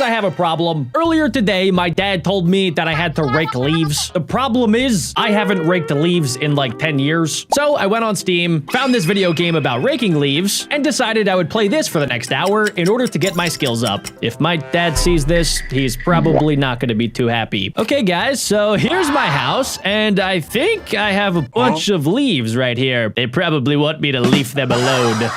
I have a problem. Earlier today, my dad told me that I had to rake leaves. The problem is I haven't raked leaves in like 10 years. So I went on Steam, found this video game about raking leaves, and decided I would play this for the next hour in order to get my skills up. If my dad sees this, he's probably not going to be too happy. Okay, guys, so here's my house, and I think I have a bunch of leaves right here. They probably want me to leave them alone.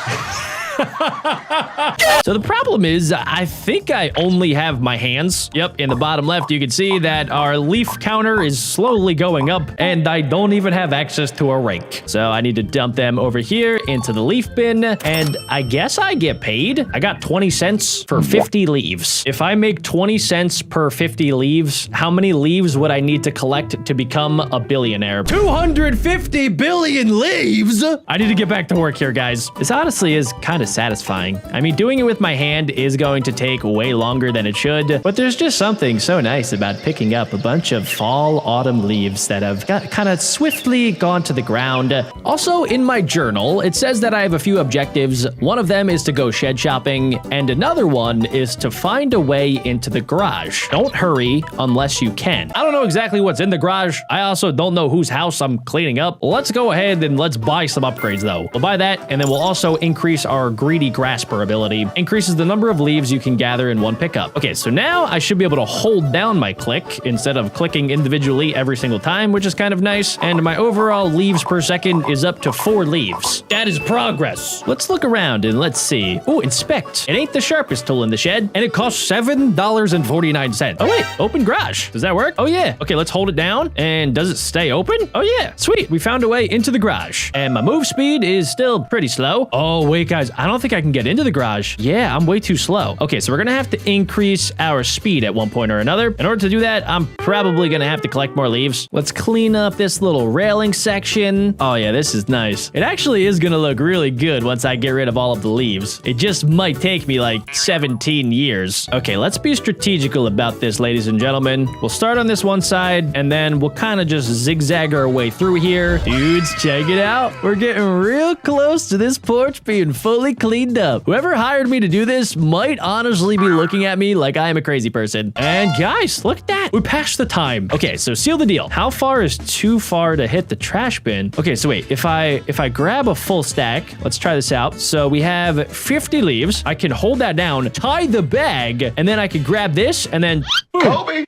So the problem is, I think I only have my hands. Yep, in the bottom left, you can see that our leaf counter is slowly going up, and I don't even have access to a rake. So I need to dump them over here into the leaf bin, and I guess I get paid. I got 20 cents for 50 leaves. If I make 20 cents per 50 leaves, how many leaves would I need to collect to become a billionaire? 250 billion leaves! I need to get back to work here, guys. This honestly is kind of satisfying. I mean, doing it with my hand is going to take way longer than it should, but there's just something so nice about picking up a bunch of fall autumn leaves that have kind of swiftly gone to the ground. Also, in my journal, it says that I have a few objectives. One of them is to go shed shopping, and another one is to find a way into the garage. Don't hurry unless you can. I don't know exactly what's in the garage. I also don't know whose house I'm cleaning up. Let's go ahead and let's buy some upgrades though. We'll buy that, and then we'll also increase our greedy grasper ability. Increases the number of leaves you can gather in one pickup. Okay, so now I should be able to hold down my click instead of clicking individually every single time, which is kind of nice. And my overall leaves per second is up to 4 leaves. That is progress. Let's look around and let's see. Oh, inspect. It ain't the sharpest tool in the shed, and it costs $7.49. Oh wait, open garage. Does that work? Oh yeah. Okay, let's hold it down. And does it stay open? Oh yeah, sweet. We found a way into the garage. And my move speed is still pretty slow. Oh wait, guys, I don't think I can get into the garage. Yeah, I'm way too slow. Okay, so we're gonna have to increase our speed at one point or another. In order to do that, I'm probably gonna have to collect more leaves. Let's clean up this little railing section. Oh yeah, this is nice. It actually is gonna look really good once I get rid of all of the leaves. It just might take me like 17 years. Okay, let's be strategical about this, ladies and gentlemen. We'll start on this one side, and then we'll kind of just zigzag our way through here. Dudes, check it out. We're getting real close to this porch being fully cleaned up. Whoever hired me to do this might honestly be looking at me like I am a crazy person. And guys, look at that. We passed the time. Okay, so seal the deal. How far is too far to hit the trash bin? Okay, so wait, if I grab a full stack, let's try this out. So we have 50 leaves. I can hold that down, tie the bag, and then I can grab this and then Kobe.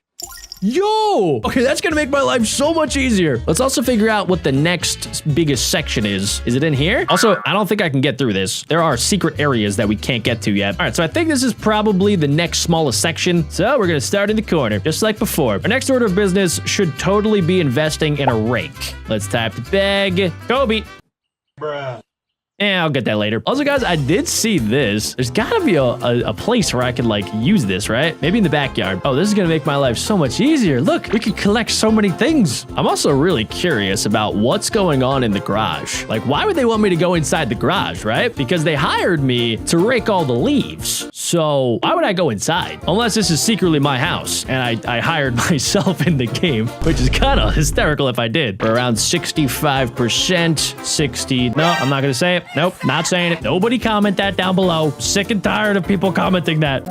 Yo! Okay, that's gonna make my life so much easier. Let's also figure out what the next biggest section is. Is it in here? Also, I don't think I can get through this. There are secret areas that we can't get to yet. All right, so I think this is probably the next smallest section. So we're gonna start in the corner, just like before. Our next order of business should totally be investing in a rake. Let's type the bag. Kobe. Bruh. Yeah, I'll get that later. Also, guys, I did see this. There's gotta be a place where I can, like, use this, right? Maybe in the backyard. Oh, this is gonna make my life so much easier. Look, we can collect so many things. I'm also really curious about what's going on in the garage. Like, why would they want me to go inside the garage, right? Because they hired me to rake all the leaves. So why would I go inside? Unless this is secretly my house, and I hired myself in the game, which is kind of hysterical if I did. We're around 65%, 60. No, I'm not gonna say it. Nope, not saying it. Nobody comment that down below. Sick and tired of people commenting that.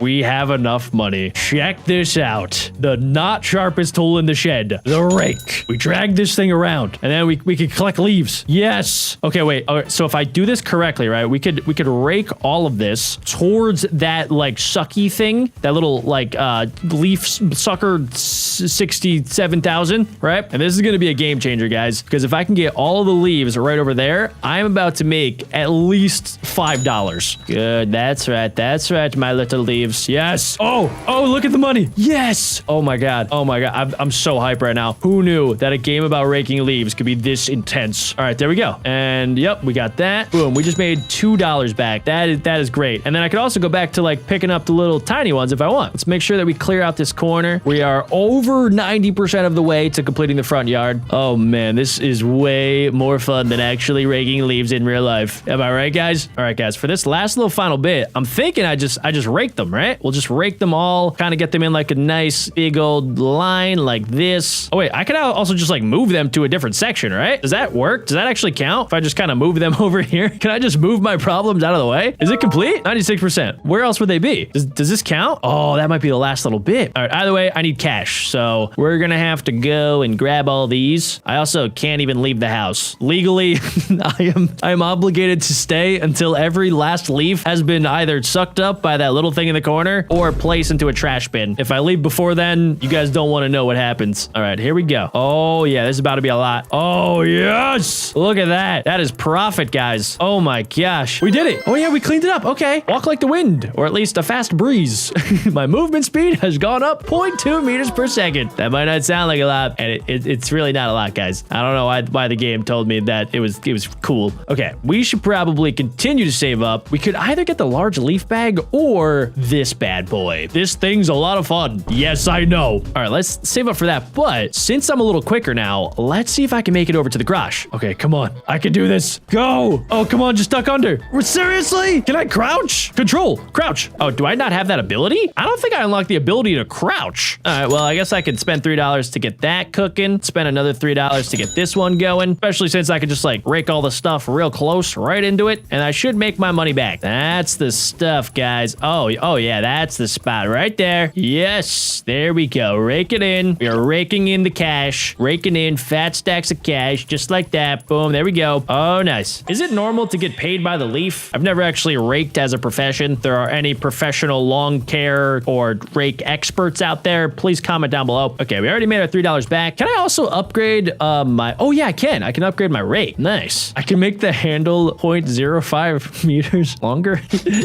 We have enough money. Check this out. The not sharpest tool in the shed. The rake. We drag this thing around, and then we can collect leaves. Yes. Okay, wait. All right, so if I do this correctly, right, we could rake all of this towards that, like, sucky thing. That little, like, leaf sucker 67,000, right? And this is going to be a game changer, guys, because if I can get all of the leaves right over there, I'm about to make at least $5. Good. That's right. That's right, my little leaves. Yes. Oh, look at the money. Yes. Oh my God. Oh my God. I'm so hyped right now. Who knew that a game about raking leaves could be this intense? All right, there we go. And yep, we got that. Boom. We just made $2 back. That is great. And then I could also go back to, like, picking up the little tiny ones if I want. Let's make sure that we clear out this corner. We are over 90% of the way to completing the front yard. Oh man, this is way more fun than actually raking leaves in real life. Am I right, guys? All right, guys, for this last little final bit, I'm thinking I just raked them, right? We'll just rake them all, kind of get them in like a nice big old line like this. Oh wait, I can also just like move them to a different section, right? Does that work? Does that actually count? If I just kind of move them over here, can I just move my problems out of the way? Is it complete? 96%. Where else would they be? Does this count? Oh, that might be the last little bit. All right, either way, I need cash. So we're gonna have to go and grab all these. I also can't even leave the house. Legally, I am obligated to stay until every last leaf has been either sucked up by that little thing in the corner or placed into a trash bin. If I leave before then, you guys don't want to know what happens. All right, here we go. Oh yeah, this is about to be a lot. Oh yes, look at that. That is profit, guys. Oh my gosh, we did it. Oh yeah, we cleaned it up. Okay, walk like the wind, or at least a fast breeze. My movement speed has gone up 0.2 meters per second. That might not sound like a lot, and it's really not a lot, guys. I don't know why the game told me that it was cool. Okay, we should probably continue to save up. We could either get the large leaf bag or this bad boy. This thing's a lot of fun. Yes, I know. All right, let's save up for that. But since I'm a little quicker now, let's see if I can make it over to the garage. Okay, come on. I can do this. Go. Oh, come on, just duck under. Seriously? Can I crouch? Control. Crouch. Oh, do I not have that ability? I don't think I unlocked the ability to crouch. All right, well, I guess I could spend $3 to get that cooking. Spend another $3 to get this one going, especially since I could just like rake all the stuff real close right into it, and I should make my money back. That's the stuff, guys. Oh yeah, that's the spot right there. Yes, there we go. Rake it in. We are raking in the cash. Raking in fat stacks of cash, just like that. Boom, there we go. Oh, nice. Is it normal to get paid by the leaf? I've never actually raked as a profession. If there are any professional lawn care or rake experts out there, please comment down below. Okay, we already made our $3 back. Can I also upgrade my... Oh yeah, I can upgrade my rake. Nice. I can make the handle 0.05 meters longer.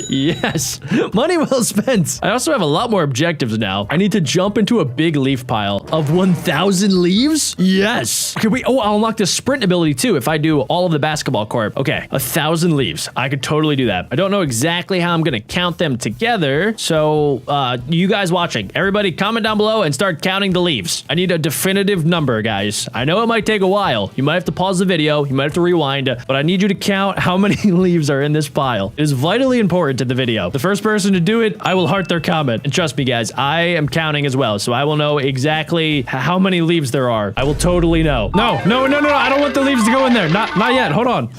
Yes, money well spent. I also have a lot more objectives now. I need to jump into a big leaf pile of 1,000 leaves. Yes. Okay, wait. Oh, I'll unlock the sprint ability too if I do all of the basketball court. Okay, 1,000 leaves. I could totally do that. I don't know exactly how I'm gonna count them together. So you guys watching, everybody comment down below and start counting the leaves. I need a definitive number, guys. I know it might take a while. You might have to pause the video. You might have to rewind, but I need you to count how many leaves are in this pile. It is vitally important to the video. The first person to do it, I will heart their comment. And trust me, guys, I am counting as well, so I will know exactly how many leaves there are. I will totally know. No. I don't want the leaves to go in there. Not yet. Hold on.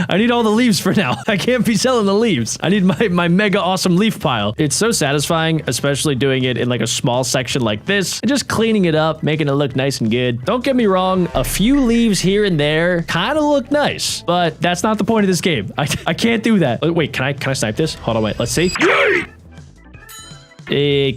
I need all the leaves for now. I can't be selling the leaves. I need my mega awesome leaf pile. It's so satisfying, especially doing it in like a small section like this and just cleaning it up, making it look nice and good. Don't get me wrong. A few leaves here and there kind of look nice, but that's not the point of this game. I can't do that. Wait, can I snipe this? Hold on, wait. Let's see.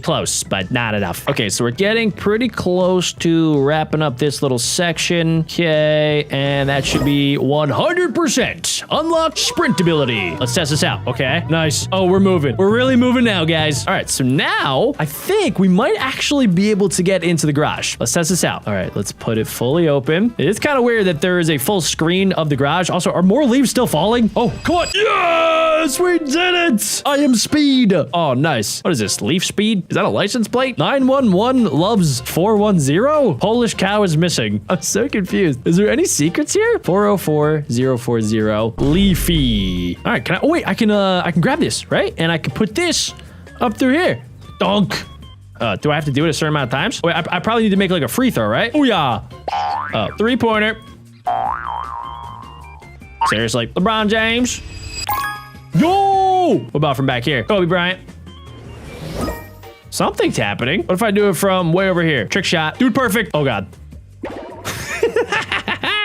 Close, but not enough. Okay, so we're getting pretty close to wrapping up this little section. Okay, and that should be 100% unlocked sprint ability. Let's test this out. Okay, nice. Oh, we're moving. We're really moving now, guys. All right, so now I think we might actually be able to get into the garage. Let's test this out. All right, let's put it fully open. It's kind of weird that there is a full screen of the garage. Also, are more leaves still falling? Oh, come on. Yes, we did it. I am speed. Oh, nice. What is this? Leaf speed? Is that a license plate? 911 loves 410? Polish cow is missing. I'm so confused. Is there any secrets here? 404040 Leafy. All right, oh wait, I can grab this, right? And I can put this up through here. Dunk. Do I have to do it a certain amount of times? Wait, I probably need to make like a free throw, right? Oh yeah. 3-pointer. Seriously, LeBron James. Yo! What about from back here? Kobe Bryant. Something's happening. What if I do it from way over here? Trick shot. Dude, perfect. Oh, God.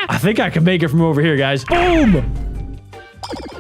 I think I can make it from over here, guys. Boom!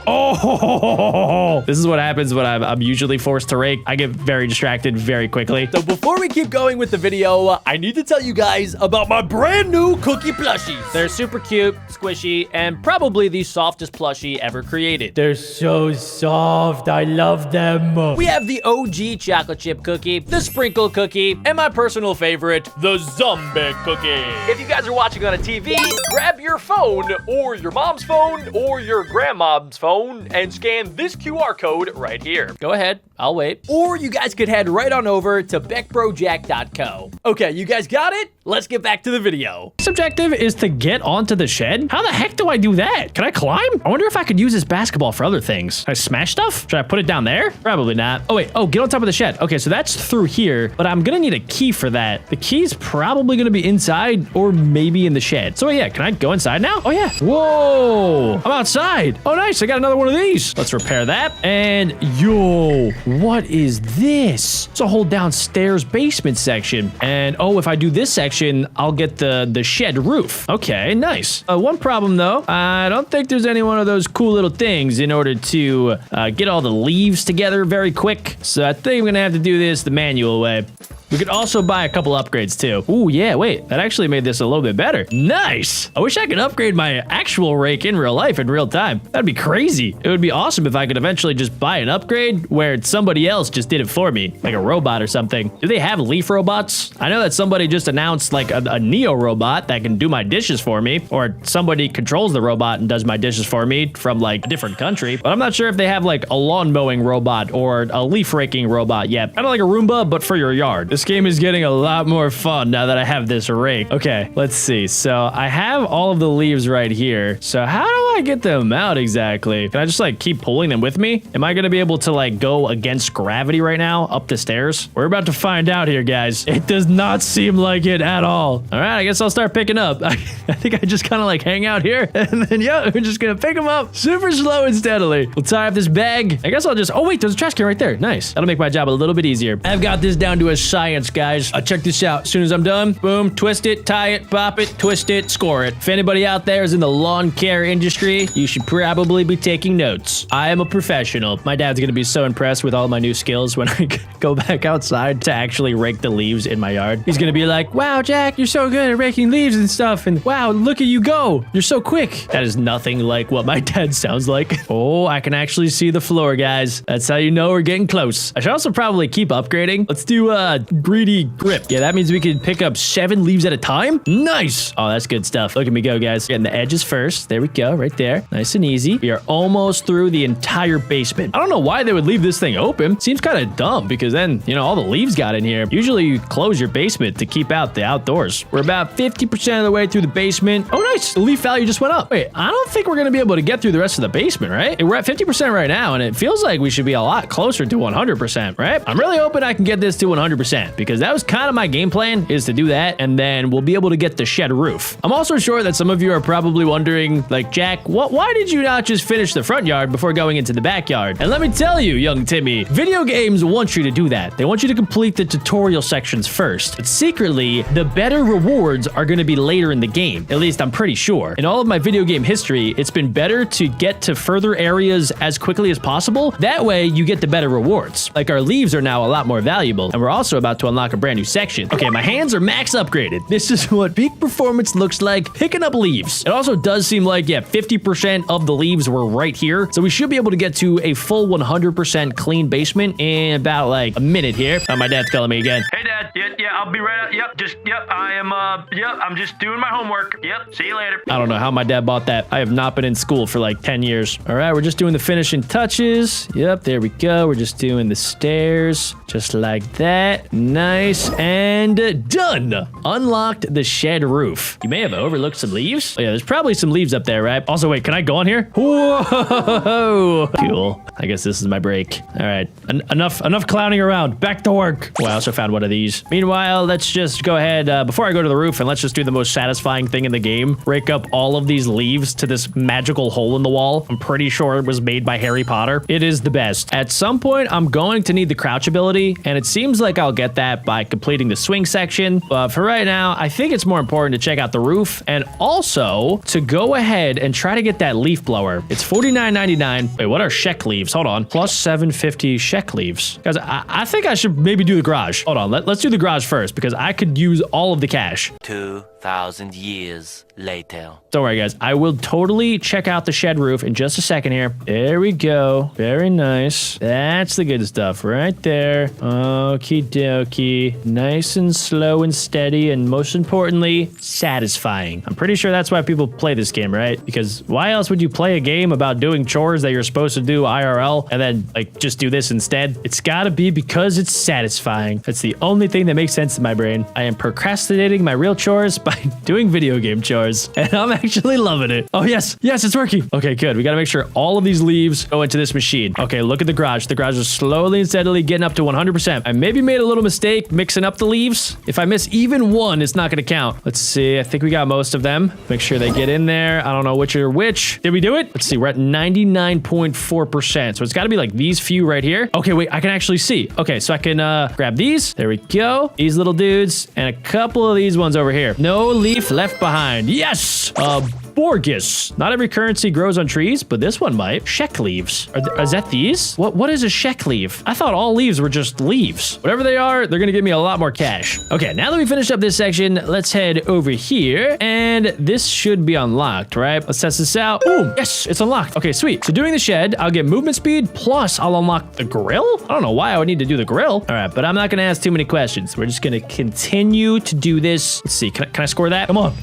Oh, this is what happens when I'm usually forced to rake. I get very distracted very quickly. So before we keep going with the video, I need to tell you guys about my brand new cookie plushies. They're super cute, squishy, and probably the softest plushie ever created. They're so soft. I love them. We have the OG chocolate chip cookie, the sprinkle cookie, and my personal favorite, the zombie cookie. If you guys are watching on a TV, grab your phone or your mom's phone or your grandma's phone phone and scan this QR code right here. Go ahead, I'll wait. Or you guys could head right on over to BeckBroJack.co. Okay, you guys got it? Let's get back to the video. This objective is to get onto the shed? How the heck do I do that? Can I climb? I wonder if I could use this basketball for other things. Can I smash stuff? Should I put it down there? Probably not. Oh, wait. Oh, get on top of the shed. Okay, so that's through here, but I'm gonna need a key for that. The key's probably gonna be inside or maybe in the shed. So yeah, can I go inside now? Oh yeah. Whoa, I'm outside. Oh, nice. I got another one of these. Let's repair that. And yo, what is this? It's a whole downstairs basement section. And oh, if I do this section, I'll get the shed roof. Okay, nice. One problem though, I don't think there's any one of those cool little things in order to get all the leaves together very quick. So I think I'm gonna have to do this the manual way. We could also buy a couple upgrades too. Ooh, yeah, wait, that actually made this a little bit better. Nice. I wish I could upgrade my actual rake in real life in real time. That'd be crazy. It would be awesome if I could eventually just buy an upgrade where somebody else just did it for me, like a robot or something. Do they have leaf robots? I know that somebody just announced like a Neo robot that can do my dishes for me, or somebody controls the robot and does my dishes for me from like a different country. But I'm not sure if they have like a lawn mowing robot or a leaf raking robot yet. Kind of like a Roomba, but for your yard. This game is getting a lot more fun now that I have this rake. Okay, let's see. So I have all of the leaves right here. So how do I get them out exactly? Can I just like keep pulling them with me? Am I gonna be able to like go against gravity right now up the stairs? We're about to find out here, guys. It does not seem like it at all. All right, I guess I'll start picking up. I think I just kind of like hang out here and then yeah, we're just gonna pick them up super slow and steadily. We'll tie up this bag. I guess I'll just, oh wait, there's a trash can right there. Nice. That'll make my job a little bit easier. I've got this down to a science, guys. Check this out. As soon as I'm done, boom, twist it, tie it, pop it, twist it, score it. If anybody out there is in the lawn care industry, you should probably be taking notes. I am a professional. My dad's gonna be so impressed with all my new skills when I go back outside to actually rake the leaves in my yard. He's gonna be like, wow, Jack, you're so good at raking leaves and stuff. And wow, look at you go. You're so quick. That is nothing like what my dad sounds like. Oh, I can actually see the floor, guys. That's how you know we're getting close. I should also probably keep upgrading. Let's do greedy grip. Yeah, that means we can pick up 7 leaves at a time. Nice. Oh, that's good stuff. Look at me go, guys. Getting the edges first. There we go, right there. Nice and easy. We are almost through the entire basement. I don't know why they would leave this thing open. Seems kind of dumb because then, you know, all the leaves got in here. Usually you close your basement to keep out the outdoors. We're about 50% of the way through the basement. Oh, nice. The leaf value just went up. Wait, I don't think we're going to be able to get through the rest of the basement, right? We're at 50% right now, and it feels like we should be a lot closer to 100%, right? I'm really hoping I can get this to 100% because that was kind of my game plan, is to do that, and then we'll be able to get the shed roof. I'm also sure that some of you are probably wondering, like, Jack, why did you not just finish the front yard before going into the backyard? And let me tell you, young Timmy, video games want you to do that. They want you to complete the tutorial sections first. But secretly, the better rewards are going to be later in the game. At least I'm pretty sure. In all of my video game history, it's been better to get to further areas as quickly as possible. That way, you get the better rewards. Like, our leaves are now a lot more valuable, and we're also about to unlock a brand new section. Okay, my hands are max upgraded. This is what peak performance looks like picking up leaves. It also does seem like, yeah, 50% of the leaves were right here. So we should be able to get to a full 100% clean basement in about like a minute here. Oh, my dad's calling me again. Hey, Dad. Yeah, I'll be right out. I'm just doing my homework. Yep, see you later. I don't know how my dad bought that. I have not been in school for like 10 years. All right, we're just doing the finishing touches. Yep, there we go. We're just doing the stairs just like that. Nice and done. Unlocked the shed roof. You may have overlooked some leaves. Oh yeah, there's probably some leaves up there, right? Also, wait, can I go on here? Whoa, cool. I guess this is my break. All right, enough clowning around. Back to work. Oh, I also found one of these. Meanwhile, let's just go ahead before I go to the roof, and let's just do the most satisfying thing in the game. Rake up all of these leaves to this magical hole in the wall. I'm pretty sure it was made by Harry Potter. It is the best. At some point, I'm going to need the crouch ability, and it seems like I'll get that by completing the swing section. But for right now, I think it's more important to check out the roof and also to go ahead and try to get that leaf blower. It's $49.99. Wait, what are Sheck leaves? Hold on. Plus 750 Sheck leaves. Guys, I think I should maybe do the garage. Hold on. Let's do the garage first because I could use all of the cash. 2 2,000 years later. Don't worry, guys. I will totally check out the shed roof in just a second here. There we go. Very nice. That's the good stuff right there. Okie dokie. Nice and slow and steady, and most importantly, satisfying. I'm pretty sure that's why people play this game, right? Because why else would you play a game about doing chores that you're supposed to do IRL and then like just do this instead? It's gotta be because it's satisfying. That's the only thing that makes sense in my brain. I am procrastinating my real chores by doing video game chores, and I'm actually loving it. Oh, yes. Yes, it's working. Okay, good. We got to make sure all of these leaves go into this machine. Okay, look at the garage. The garage is slowly and steadily getting up to 100%. I maybe made a little mistake mixing up the leaves. If I miss even one, it's not going to count. Let's see. I think we got most of them. Make sure they get in there. I don't know which are which. Did we do it? Let's see. We're at 99.4%. So it's got to be like these few right here. Okay, wait. I can actually see. Okay, so I can grab these. There we go. These little dudes and a couple of these ones over here. No leaf left behind. Yes! Borgus. Not every currency grows on trees, but this one might. Sheck leaves. Is that these? What is a sheck leaf? I thought all leaves were just leaves. Whatever they are, they're gonna give me a lot more cash. Okay, now that we finished up this section, let's head over here, and this should be unlocked, right? Let's test this out. Boom. Yes, it's unlocked. Okay, sweet. So doing the shed, I'll get movement speed, plus I'll unlock the grill? I don't know why I would need to do the grill. All right, but I'm not gonna ask too many questions. We're just gonna continue to do this. Let's see, can I score that? Come on.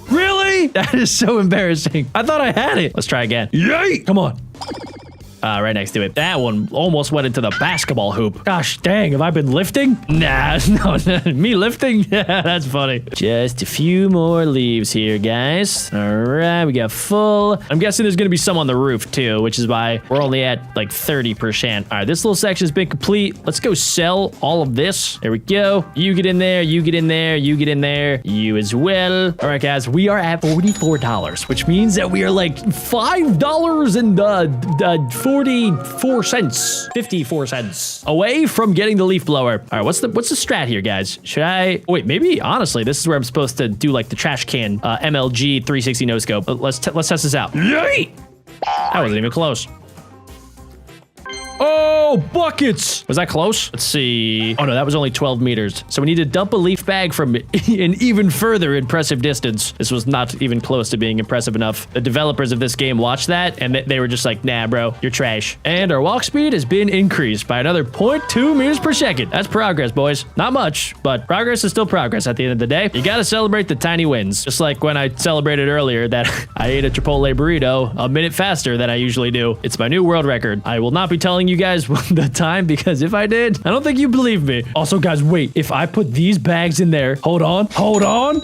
Really? That is so embarrassing. I thought I had it. Let's try again. Yay! Come on. Right next to it. That one almost went into the basketball hoop. Gosh dang, have I been lifting? Nah, no, me lifting? That's funny. Just a few more leaves here, guys. All right, we got full. I'm guessing there's gonna be some on the roof too, which is why we're only at like 30%. All right, this little section's been complete. Let's go sell all of this. There we go. You get in there, you get in there, you get in there, you as well. All right, guys, we are at $44, which means that we are like $5 and 44 cents, 54 cents away from getting the leaf blower. All right, what's the strat here, guys? Should I wait? Maybe honestly, this is where I'm supposed to do like the trash can MLG 360 no scope. Let's test this out. Yay! That wasn't even close. Oh, buckets! Was that close? Let's see. Oh no, that was only 12 meters. So we need to dump a leaf bag from an even further impressive distance. This was not even close to being impressive enough. The developers of this game watched that and they were just like, nah, bro, you're trash. And our walk speed has been increased by another 0.2 meters per second. That's progress, boys. Not much, but progress is still progress at the end of the day. You gotta celebrate the tiny wins. Just like when I celebrated earlier that I ate a Chipotle burrito a minute faster than I usually do. It's my new world record. I will not be telling you guys the time, because if I did, I don't think you believe me. Also, guys, wait, if I put these bags in there, hold on,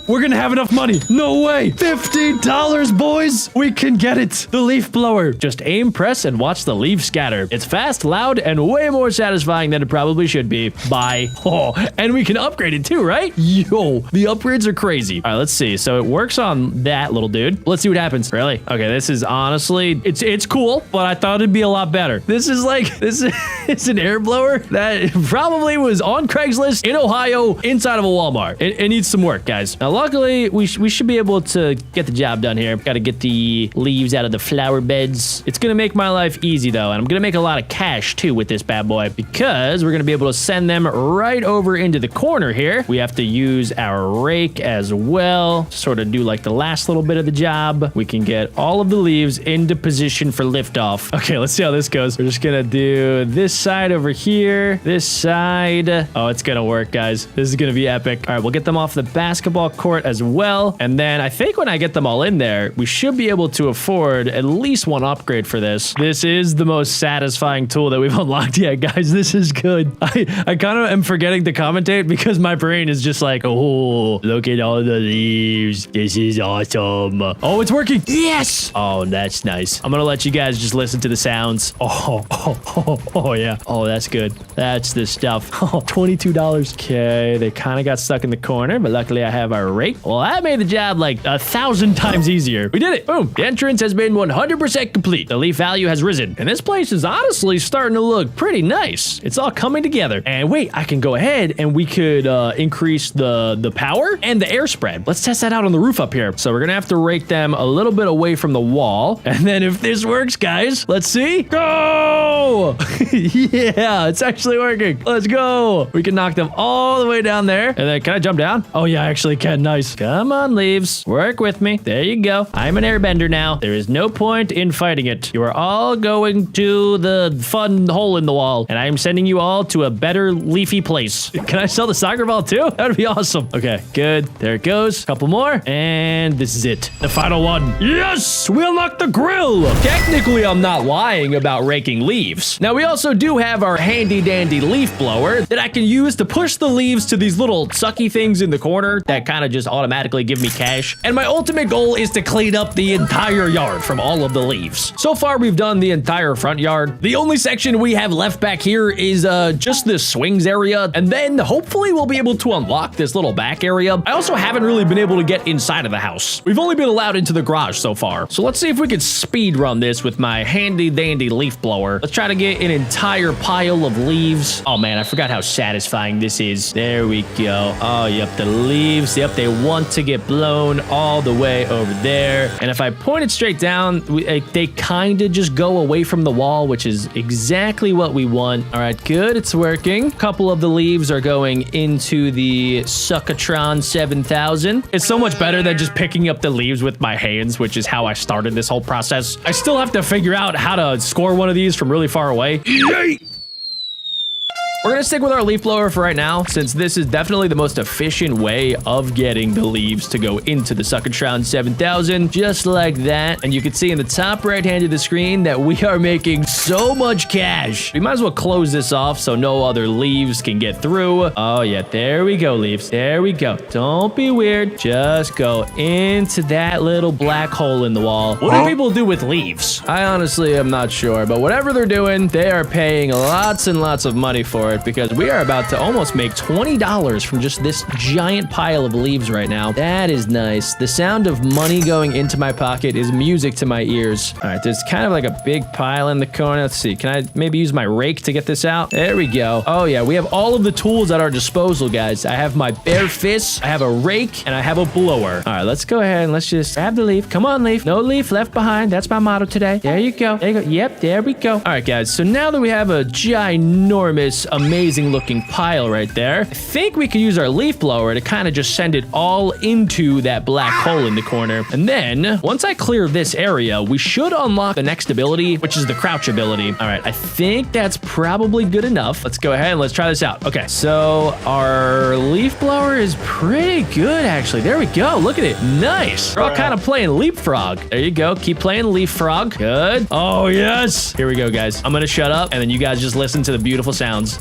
we're gonna have enough money. No way. $15, boys. We can get it. The leaf blower. Just aim, press, and watch the leaves scatter. It's fast, loud, and way more satisfying than it probably should be. Bye. Oh, and we can upgrade it too, right? Yo, the upgrades are crazy. All right, let's see. So it works on that little dude. Let's see what happens. Really? Okay, this is honestly, it's cool, but I thought it'd be a lot better. This is it's an air blower that probably was on Craigslist in Ohio inside of a Walmart. It needs some work, guys. Now, luckily, we should be able to get the job done here. Got to get the leaves out of the flower beds. It's going to make my life easy, though, and I'm going to make a lot of cash, too, with this bad boy, because we're going to be able to send them right over into the corner here. We have to use our rake as well, sort of do like the last little bit of the job. We can get all of the leaves into position for liftoff. Okay, let's see how this goes. We're just going to do this side over here, this side. Oh, it's gonna work, guys. This is gonna be epic. All right, we'll get them off the basketball court as well. And then I think when I get them all in there, we should be able to afford at least one upgrade for this. This is the most satisfying tool that we've unlocked yet, guys. This is good. I kind of am forgetting to commentate because my brain is just like, oh, look at all the leaves. This is awesome. Oh, it's working. Yes. Oh, that's nice. I'm gonna let you guys just listen to the sounds. Oh yeah. Oh, that's good. That's the stuff. Oh, $22. Okay, they kind of got stuck in the corner, but luckily I have our rake. Well, that made the job like 1,000 times easier. We did it. Boom. The entrance has been 100% complete. The leaf value has risen, and this place is honestly starting to look pretty nice. It's all coming together. And wait, I can go ahead and we could increase the power and the air spread. Let's test that out on the roof up here. So we're gonna have to rake them a little bit away from the wall, and then if this works, guys, let's see. Go! go. Yeah, it's actually working. Let's go. We can knock them all the way down there. And then can I jump down? Oh yeah, I actually can. Nice. Come on, leaves. Work with me. There you go. I'm an airbender now. There is no point in fighting it. You are all going to the fun hole in the wall. And I am sending you all to a better leafy place. Can I sell the soccer ball too? That would be awesome. Okay, good. There it goes. Couple more. And this is it. The final one. Yes! We unlocked the grill. Technically, I'm not lying about raking leaves. Now, we also do have our handy dandy leaf blower that I can use to push the leaves to these little sucky things in the corner that kind of just automatically give me cash. And my ultimate goal is to clean up the entire yard from all of the leaves. So far, we've done the entire front yard. The only section we have left back here is just this swings area. And then hopefully we'll be able to unlock this little back area. I also haven't really been able to get inside of the house. We've only been allowed into the garage so far. So let's see if we can speed run this with my handy dandy leaf blower. Let's try to get an entire pile of leaves. Oh man, I forgot how satisfying this is. There we go. Oh, yep, the leaves. Yep, they want to get blown all the way over there. And if I point it straight down, they kind of just go away from the wall, which is exactly what we want. All right, good. It's working. A couple of the leaves are going into the Suckatron 7000. It's so much better than just picking up the leaves with my hands, which is how I started this whole process. I still have to figure out how to score one of these from really far away. Yay! We're gonna stick with our leaf blower for right now, since this is definitely the most efficient way of getting the leaves to go into the Suckatron 7000, just like that. And you can see in the top right hand of the screen that we are making so much cash. We might as well close this off so no other leaves can get through. Oh yeah, there we go, leaves. There we go. Don't be weird. Just go into that little black hole in the wall. What do people do with leaves? I honestly am not sure, but whatever they're doing, they are paying lots and lots of money for it, because we are about to almost make $20 from just this giant pile of leaves right now. That is nice. The sound of money going into my pocket is music to my ears. All right, there's kind of like a big pile in the corner. Let's see. Can I maybe use my rake to get this out? There we go. Oh yeah, we have all of the tools at our disposal, guys. I have my bare fists, I have a rake, and I have a blower. All right, let's go ahead and let's just grab the leaf. Come on, leaf. No leaf left behind. That's my motto today. There you go. There you go. Yep, there we go. All right, guys. So now that we have a ginormous, amazing looking pile right there, I think we could use our leaf blower to kind of just send it all into that black hole in the corner. And then once I clear this area, we should unlock the next ability, which is the crouch ability. All right, I think that's probably good enough. Let's go ahead and let's try this out. Okay, so our leaf blower is pretty good, actually. There we go. Look at it. Nice. We're all kind of playing leapfrog. There you go. Keep playing leapfrog. Good. Oh, yes. Here we go, guys. I'm going to shut up, and then you guys just listen to the beautiful sounds.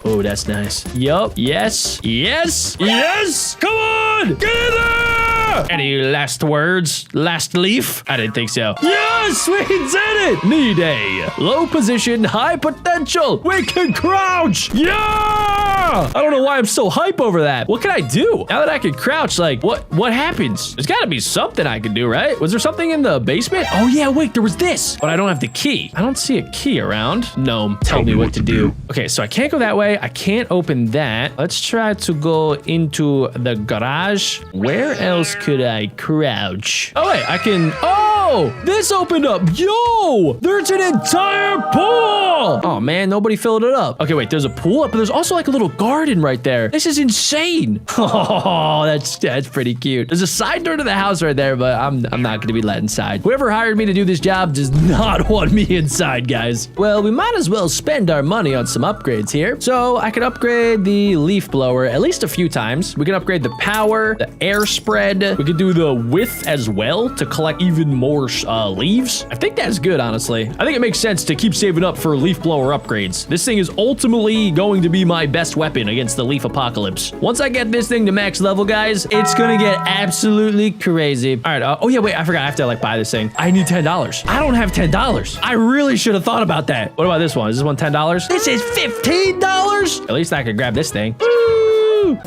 Oh, that's nice. Yup. Yes. Yes. Yes. Come on. Get in there. Any last words? Last leaf? I didn't think so. Yes, we did it. Need a low position, high potential. We can crouch. Yeah. I don't know why I'm so hype over that. What can I do? Now that I can crouch, like, what happens? There's got to be something I can do, right? Was there something in the basement? Oh, yeah, wait, there was this. But I don't have the key. I don't see a key around. Gnome, tell me what to do. Okay, so I can't go that way. I can't open that. Let's try to go into the garage. Where else could I crouch? Oh, wait, I can... Oh, this opened up. Yo, there's an entire pool. Oh, man, nobody filled it up. Okay, wait, there's a pool up, but there's also like a little garden right there. This is insane. Oh, that's pretty cute. There's a side door to the house right there, but I'm not going to be let inside. Whoever hired me to do this job does not want me inside, guys. Well, we might as well spend our money on some upgrades here. So I could upgrade the leaf blower at least a few times. We can upgrade the power, the air spread. We could do the width as well to collect even more leaves. I think that's good, honestly. I think it makes sense to keep saving up for leaf blower upgrades. This thing is ultimately going to be my best weapon against the leaf apocalypse. Once I get this thing to max level, guys, it's gonna get absolutely crazy. All right. Oh yeah, wait, I forgot. I have to like buy this thing. I need $10. I don't have $10. I really should have thought about that. What about this one? Is this one $10? This is $15. At least I could grab this thing. Woo!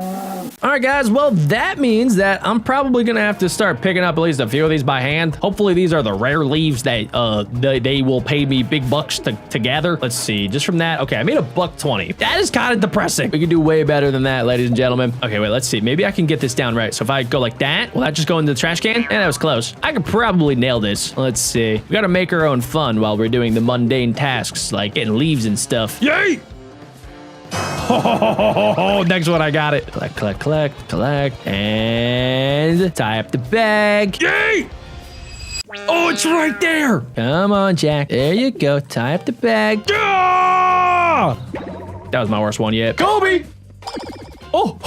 All right, guys. Well, that means that I'm probably going to have to start picking up at least a few of these by hand. Hopefully, these are the rare leaves that they will pay me big bucks to gather. Let's see. Just from that. Okay, I made $1.20. That is kind of depressing. We can do way better than that, ladies and gentlemen. Okay, wait. Let's see. Maybe I can get this down right. So if I go like that, will that just go into the trash can? Yeah, that was close. I could probably nail this. Let's see. We got to make our own fun while we're doing the mundane tasks like getting leaves and stuff. Yay! Oh, next one, I got it. Collect, collect, collect, collect, and tie up the bag. Yay! Oh, it's right there. Come on, Jack. There you go. Tie up the bag. Ah! That was my worst one yet. Kobe! Oh,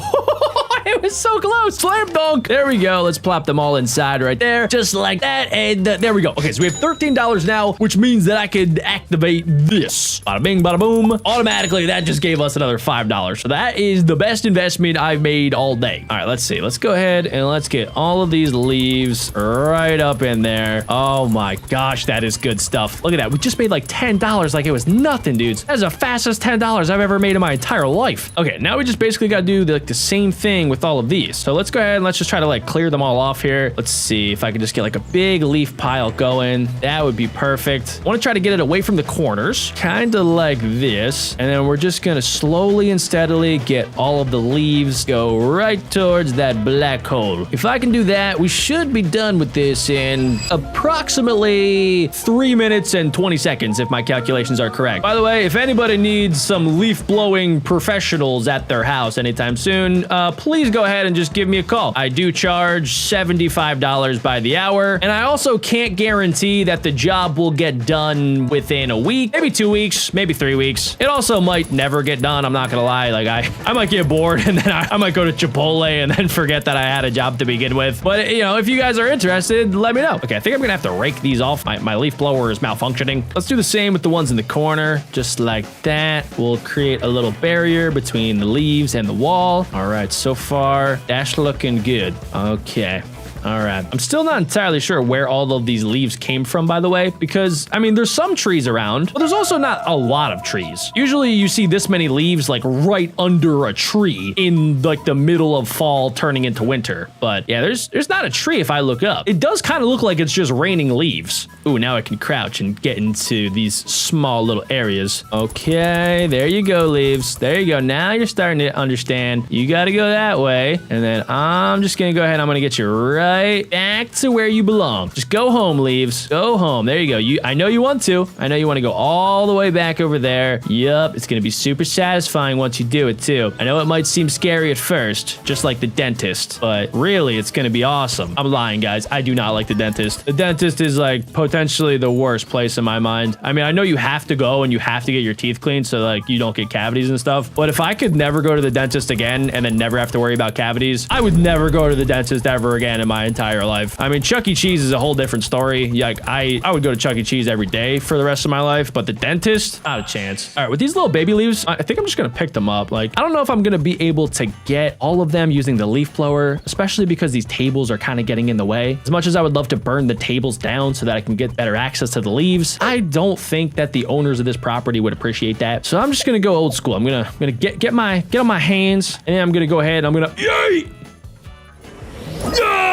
it was so close. Slam dunk. There we go. Let's plop them all inside right there. Just like that. And there we go. Okay, so we have $13 now, which means that I could activate this. Bada bing, bada boom. Automatically, that just gave us another $5. So that is the best investment I've made all day. All right, let's see. Let's go ahead and let's get all of these leaves right up in there. Oh my gosh, that is good stuff. Look at that. We just made like $10 like it was nothing, dudes. That's the fastest $10 I've ever made in my entire life. Okay, now we just basically got to do the same thing with all of these. So let's go ahead and let's just try to like clear them all off here. Let's see if I can just get like a big leaf pile going. That would be perfect. I want to try to get it away from the corners, kind of like this. And then we're just going to slowly and steadily get all of the leaves go right towards that black hole. If I can do that, we should be done with this in approximately 3 minutes and 20 seconds if my calculations are correct. By the way, if anybody needs some leaf blowing professionals at their house anytime soon, please go ahead and just give me a call. I do charge $75 by the hour, and I also can't guarantee that the job will get done within a week, maybe 2 weeks, maybe 3 weeks. It also might never get done. I'm not gonna lie. Like I might get bored and then I might go to Chipotle and then forget that I had a job to begin with. But you know, if you guys are interested, let me know. Okay, I think I'm gonna have to rake these off. My leaf blower is malfunctioning. Let's do the same with the ones in the corner, just like that. We'll create a little barrier between the leaves and the wall. All right, so far, that's looking good. Okay. All right. I'm still not entirely sure where all of these leaves came from, by the way, because, I mean, there's some trees around, but there's also not a lot of trees. Usually you see this many leaves like right under a tree in like the middle of fall turning into winter. But yeah, there's not a tree if I look up. It does kind of look like it's just raining leaves. Ooh, now I can crouch and get into these small little areas. Okay, there you go, leaves. There you go. Now you're starting to understand. You got to go that way. And then I'm just going to go ahead. I'm going to get you right back to where you belong. Just go home, leaves. Go home. There you go. I know you want to. I know you want to go all the way back over there. Yup. It's going to be super satisfying once you do it too. I know it might seem scary at first, just like the dentist, but really it's going to be awesome. I'm lying, guys. I do not like the dentist. The dentist is like potentially the worst place in my mind. I mean, I know you have to go and you have to get your teeth cleaned so like you don't get cavities and stuff, but if I could never go to the dentist again and then never have to worry about cavities, I would never go to the dentist ever again in my entire life. I mean, Chuck E. Cheese is a whole different story. Like I would go to Chuck E. Cheese every day for the rest of my life, but the dentist, not a chance. All right, with these little baby leaves, I think I'm just gonna pick them up. Like, I don't know if I'm gonna be able to get all of them using the leaf blower, especially because these tables are kind of getting in the way. As much as I would love to burn the tables down so that I can get better access to the leaves, I don't think that the owners of this property would appreciate that. So I'm just gonna go old school. I'm gonna get on my hands, and I'm gonna go ahead. I'm gonna yay! No!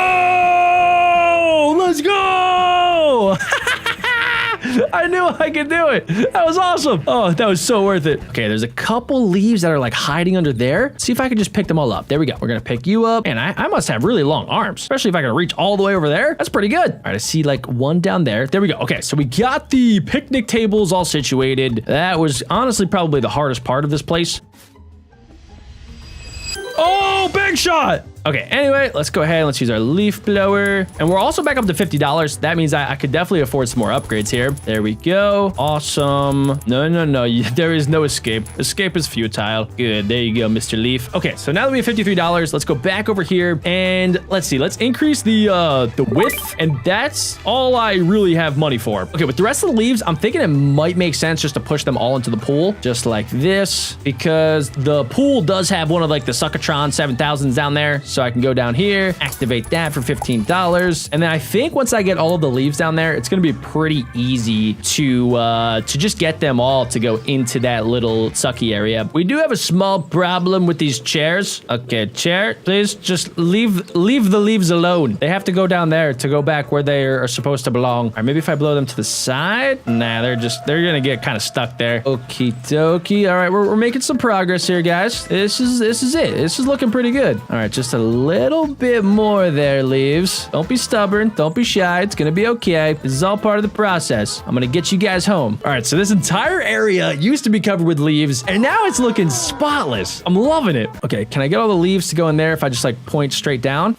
Let's go! I knew I could do it. That was awesome. Oh, that was so worth it. Okay, there's a couple leaves that are like hiding under there. See if I can just pick them all up. There we go. We're gonna pick you up. And I must have really long arms, especially if I can reach all the way over there. That's pretty good. All right, I see like one down there. There we go. Okay, so we got the picnic tables all situated. That was honestly probably the hardest part of this place. Oh, big shot. Okay, anyway, let's go ahead and let's use our leaf blower. And we're also back up to $50. That means I could definitely afford some more upgrades here. There we go. Awesome. No. There is no escape. Escape is futile. Good. There you go, Mr. Leaf. Okay, so now that we have $53, let's go back over here and let's see. Let's increase the width, and that's all I really have money for. Okay, with the rest of the leaves, I'm thinking it might make sense just to push them all into the pool, just like this, because the pool does have one of like the Suckatron 7000s down there. So I can go down here, activate that for $15. And then I think once I get all of the leaves down there, it's going to be pretty easy to just get them all to go into that little sucky area. We do have a small problem with these chairs. Okay, chair, please just leave the leaves alone. They have to go down there to go back where they are supposed to belong. All right, maybe if I blow them to the side. Nah, they're gonna get kind of stuck there. Okie dokie. All right, we're making some progress here, guys. This is it. This is looking pretty good. All right, just a little bit more there, leaves. Don't be stubborn. Don't be shy. It's gonna be okay. This is all part of the process. I'm gonna get you guys home. All right, so this entire area used to be covered with leaves, and now it's looking spotless. I'm loving it. Okay, can I get all the leaves to go in there if I just like point straight down?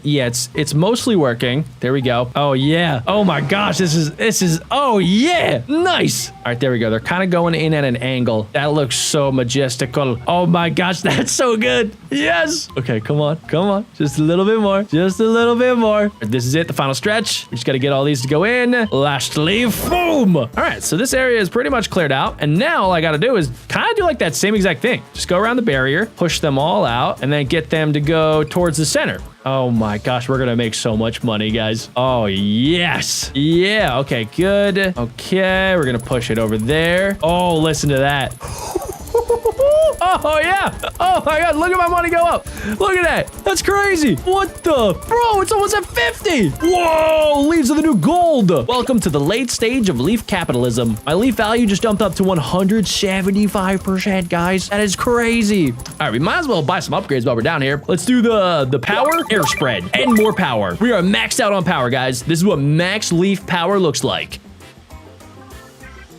Yeah, it's mostly working. There we go. Oh yeah. Oh my gosh, this is oh yeah, nice. All right, there we go. They're kind of going in at an angle. That looks so majestical. Oh my gosh, that's so good. Yes. Okay, come on. Just a little bit more. Just a little bit more. This is it, the final stretch. We just got to get all these to go in. Last leaf. Boom. All right, so this area is pretty much cleared out, and now all I got to do is kind of do like that same exact thing. Just go around the barrier, push them all out, and then get them to go towards the center. Oh my gosh, we're gonna make so much money, guys. Oh, yes. Yeah, okay, good. Okay, we're gonna push it over there. Oh, listen to that. Oh, yeah. Oh, my God. Look at my money go up. Look at that. That's crazy. What the? Bro, it's almost at 50. Whoa, leaves are the new gold. Welcome to the late stage of leaf capitalism. My leaf value just jumped up to 175%, guys. That is crazy. All right, we might as well buy some upgrades while we're down here. Let's do the power air spread and more power. We are maxed out on power, guys. This is what max leaf power looks like.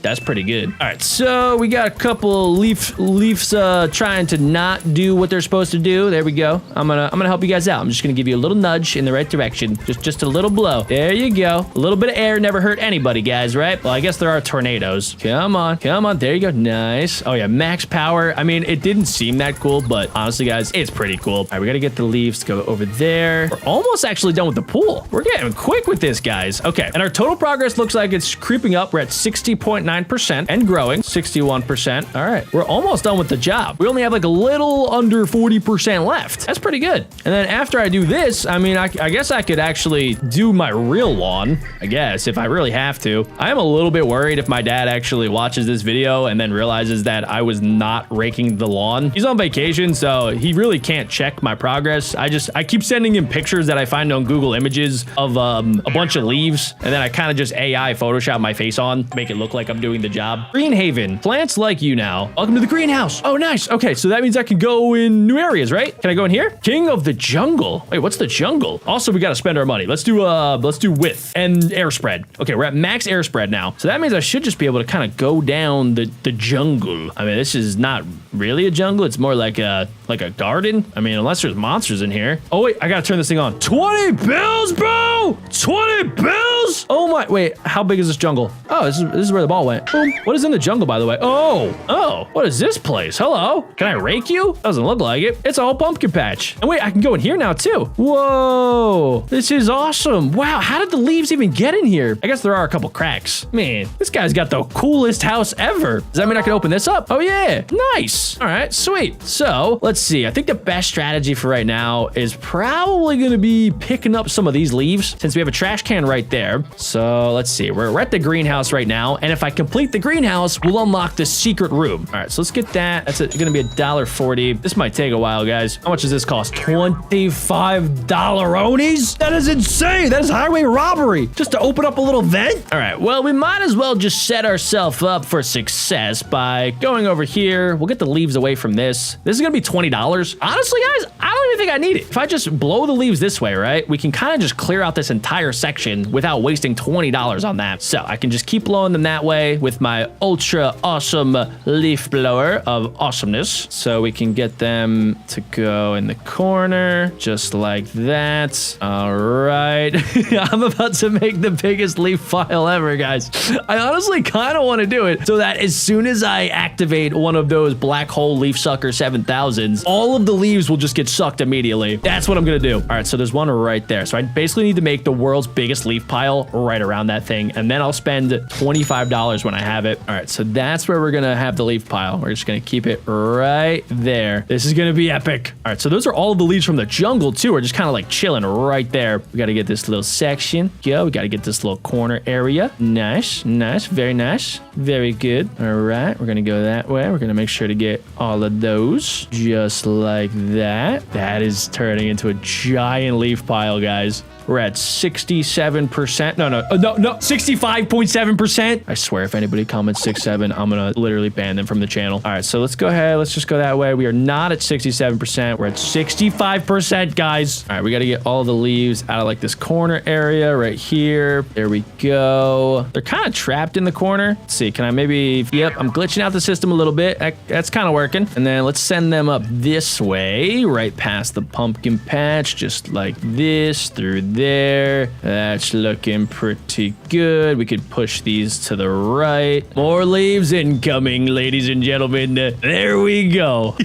That's pretty good. All right, so we got a couple leafs trying to not do what they're supposed to do. There we go. I'm gonna help you guys out. I'm just gonna give you a little nudge in the right direction. Just a little blow. There you go. A little bit of air never hurt anybody, guys, right? Well, I guess there are tornadoes. Come on. There you go. Nice. Oh yeah, max power. I mean, it didn't seem that cool, but honestly, guys, it's pretty cool. All right, we gotta get the leaves to go over there. We're almost actually done with the pool. We're getting quick with this, guys. Okay, and our total progress looks like it's creeping up. We're at 60.9% and growing. 61%. All right, we're almost done with the job. We only have like a little under 40% left. That's pretty good. And then after I do this, I mean, I guess I could actually do my real lawn, I guess, if I really have to. I am a little bit worried if my dad actually watches this video and then realizes that I was not raking the lawn. He's on vacation, so he really can't check my progress. I keep sending him pictures that I find on Google Images of a bunch of leaves, and then I kind of just AI Photoshop my face on to make it look like I'm doing the job. Green Haven. Plants like you now. Welcome to the greenhouse. Oh, nice. Okay, so that means I can go in new areas, right? Can I go in here? King of the jungle. Wait, what's the jungle? Also, we got to spend our money. Let's do width and air spread. Okay, we're at max air spread now. So that means I should just be able to kind of go down the jungle. I mean, this is not really a jungle. It's more like a garden. I mean, unless there's monsters in here. Oh, wait, I got to turn this thing on. 20 bills, bro. 20 bills. Oh my, wait, how big is this jungle? Oh, this is where the ball went. Boom. What is in the jungle, by the way? Oh, what is this place? Hello? Can I rake you? Doesn't look like it. It's a whole pumpkin patch. And wait, I can go in here now too. Whoa, this is awesome. Wow, how did the leaves even get in here? I guess there are a couple cracks. Man, this guy's got the coolest house ever. Does that mean I can open this up? Oh yeah, nice. All right, sweet. So let's see. I think the best strategy for right now is probably gonna be picking up some of these leaves since we have a trash can right there. So let's see. We're at the greenhouse right now, and if I complete the greenhouse, we'll unlock the secret room. All right, so let's get that. That's gonna be $1.40. This might take a while, guys. How much does this cost? $25-onies? That is insane. That is highway robbery. Just to open up a little vent? All right, well, we might as well just set ourselves up for success by going over here. We'll get the leaves away from this. This is gonna be $20. Honestly, guys, I don't even think I need it. If I just blow the leaves this way, right, we can kind of just clear out this entire section without wasting $20 on that. So I can just keep blowing them that way with my ultra awesome leaf blower of awesomeness. So we can get them to go in the corner just like that. All right. I'm about to make the biggest leaf pile ever, guys. I honestly kind of want to do it so that as soon as I activate one of those black hole leaf sucker 7000s, all of the leaves will just get sucked immediately. That's what I'm going to do. All right. So there's one right there. So I basically need to make the world's biggest leaf pile pile right around that thing, and then I'll spend $25 when I have it. All right, so that's where we're gonna have the leaf pile. We're just gonna keep it right there. This is gonna be epic. All right, so those are all of the leaves from the jungle too. We're just kind of like chilling right there. We gotta get this little section. We gotta get this little corner area. Nice, very nice. Very good. All right, we're gonna go that way. We're gonna make sure to get all of those just like that. That is turning into a giant leaf pile, guys. We're at 67%. No, 65.7%. I swear, if anybody comments 67, I'm gonna literally ban them from the channel. All right, so let's go ahead. Let's just go that way. We are not at 67%. We're at 65%, guys. All right, we gotta get all the leaves out of like this corner area right here. There we go. They're kind of trapped in the corner. Let's see, can I maybe, yep, I'm glitching out the system a little bit. That's kind of working. And then let's send them up this way, right past the pumpkin patch, just like this, through there. That's looking pretty good. We could push these to the right. More leaves incoming, ladies and gentlemen. There we go.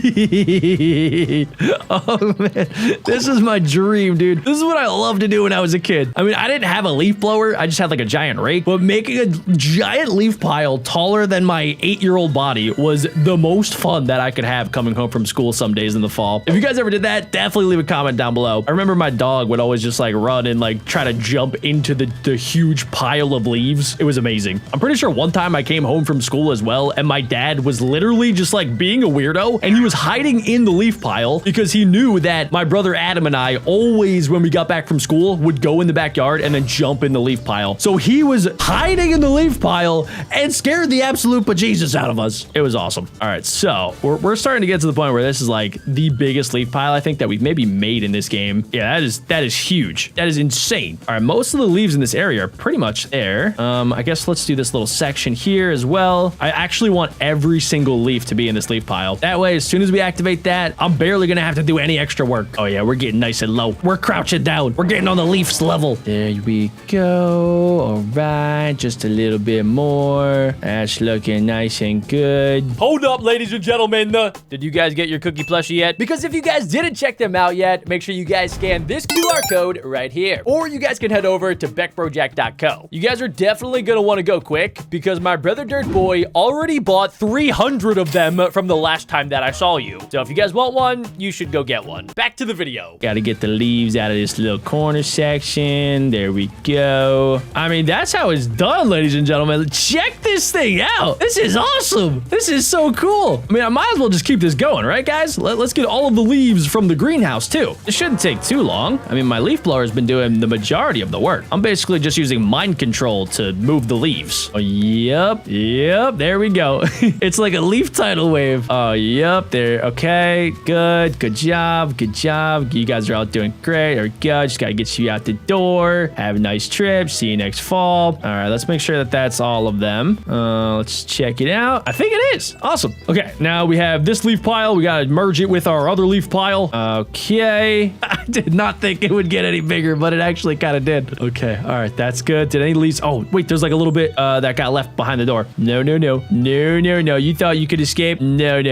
Oh man, this is my dream, dude. This is what I loved to do when I was a kid. I mean, I didn't have a leaf blower. I just had like a giant rake, but making a giant leaf pile taller than my 8-year-old body was the most fun that I could have coming home from school some days in the fall. If you guys ever did that, definitely leave a comment down below. I remember my dog would always just like run and like try to jump into the huge pile of leaves. It was amazing. I'm pretty sure one time I came home from school as well, and my dad was literally just like being a weirdo, and he was hiding in the leaf pile because he knew that my brother Adam and I always, when we got back from school, would go in the backyard and then jump in the leaf pile. So he was hiding in the leaf pile and scared the absolute bejesus out of us. It was awesome. All right, so we're starting to get to the point where this is like the biggest leaf pile I think that we've maybe made in this game. Yeah, that is huge. That is insane. All right, most of the leaves in this area are pretty much there. I guess let's do this little section here as well. I actually want every single leaf to be in this leaf pile. That way, as soon as we activate that, I'm barely gonna have to do any extra work. Oh yeah, we're getting nice and low. We're crouching down. We're getting on the leaves level. There we go. All right, just a little bit more. That's looking nice and good. Hold up, ladies and gentlemen. Did you guys get your cookie plushie yet? Because if you guys didn't check them out yet, make sure you guys scan this QR code right here. Or you guys can head over to BeckBroJack.co. You guys are definitely gonna want to go quick because my brother Dirt Boy already bought 300 of them from the last time that I saw you. So if you guys want one, you should go get one. Back to the video. Gotta get the leaves out of this little corner section. There we go. I mean, that's how it's done, ladies and gentlemen. Check this thing out. This is awesome. This is so cool. I mean, I might as well just keep this going, right, guys? Let's get all of the leaves from the greenhouse, too. It shouldn't take too long. I mean, my leaf blower has been doing the majority of the work. I'm basically just using mind control to move the leaves. Oh, yep, there we go. It's like a leaf tidal wave. Oh, yep, there. Okay, good job. You guys are all doing great. There we go. Just gotta get you out the door. Have a nice trip. See you next fall. All right, let's make sure that that's all of them. Let's check it out. I think it is. Awesome. Okay, now we have this leaf pile. We gotta merge it with our other leaf pile. Okay. I did not think it would get any bigger, but it actually kind of did. Okay, all right, that's good. Did any leaves? Oh, wait, there's like a little bit that got left behind the door. No. You thought you could escape? No.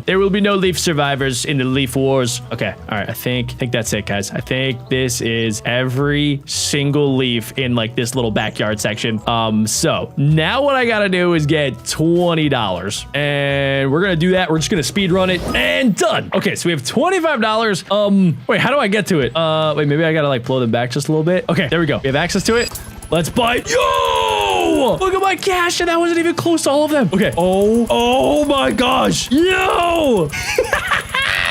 There will be no leaf survivors in the leaf wars. Okay, all right, I think that's it, guys. I think this is every single leaf in like this little backyard section. So now what I gotta do is get $20, and we're gonna do that. We're just gonna speed run it, and done. Okay, so we have $25. Wait, how do I get to it? Wait, maybe I gotta like blow them back just a little bit. Okay, there we go. We have access to it. Let's buy. Yo! Look at my cash, and that wasn't even close to all of them. Okay. Oh my gosh. Yo!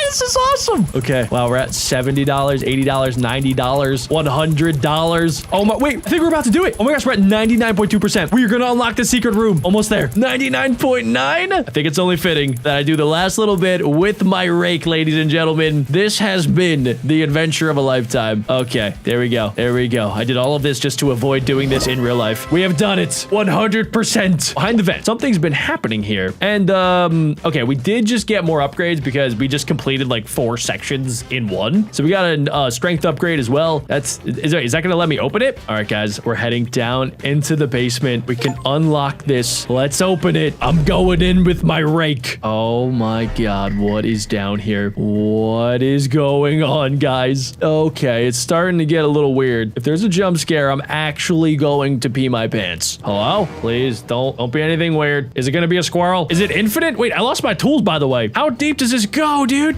This is awesome. Okay. Wow, we're at $70, $80, $90, $100. Oh my, wait, I think we're about to do it. Oh my gosh, we're at 99.2%. We are gonna unlock the secret room. Almost there. 99.9. I think it's only fitting that I do the last little bit with my rake, ladies and gentlemen. This has been the adventure of a lifetime. Okay, there we go. I did all of this just to avoid doing this in real life. We have done it. 100%. Behind the vent, something's been happening here. And, okay, we did just get more upgrades because we just completed upgraded like 4 sections in one. So we got a strength upgrade as well. Is that gonna let me open it? All right, guys, we're heading down into the basement. We can unlock this. Let's open it. I'm going in with my rake. Oh my God, what is down here? What is going on, guys? Okay, it's starting to get a little weird. If there's a jump scare, I'm actually going to pee my pants. Hello? Please don't be anything weird. Is it gonna be a squirrel? Is it infinite? Wait, I lost my tools, by the way. How deep does this go, dude?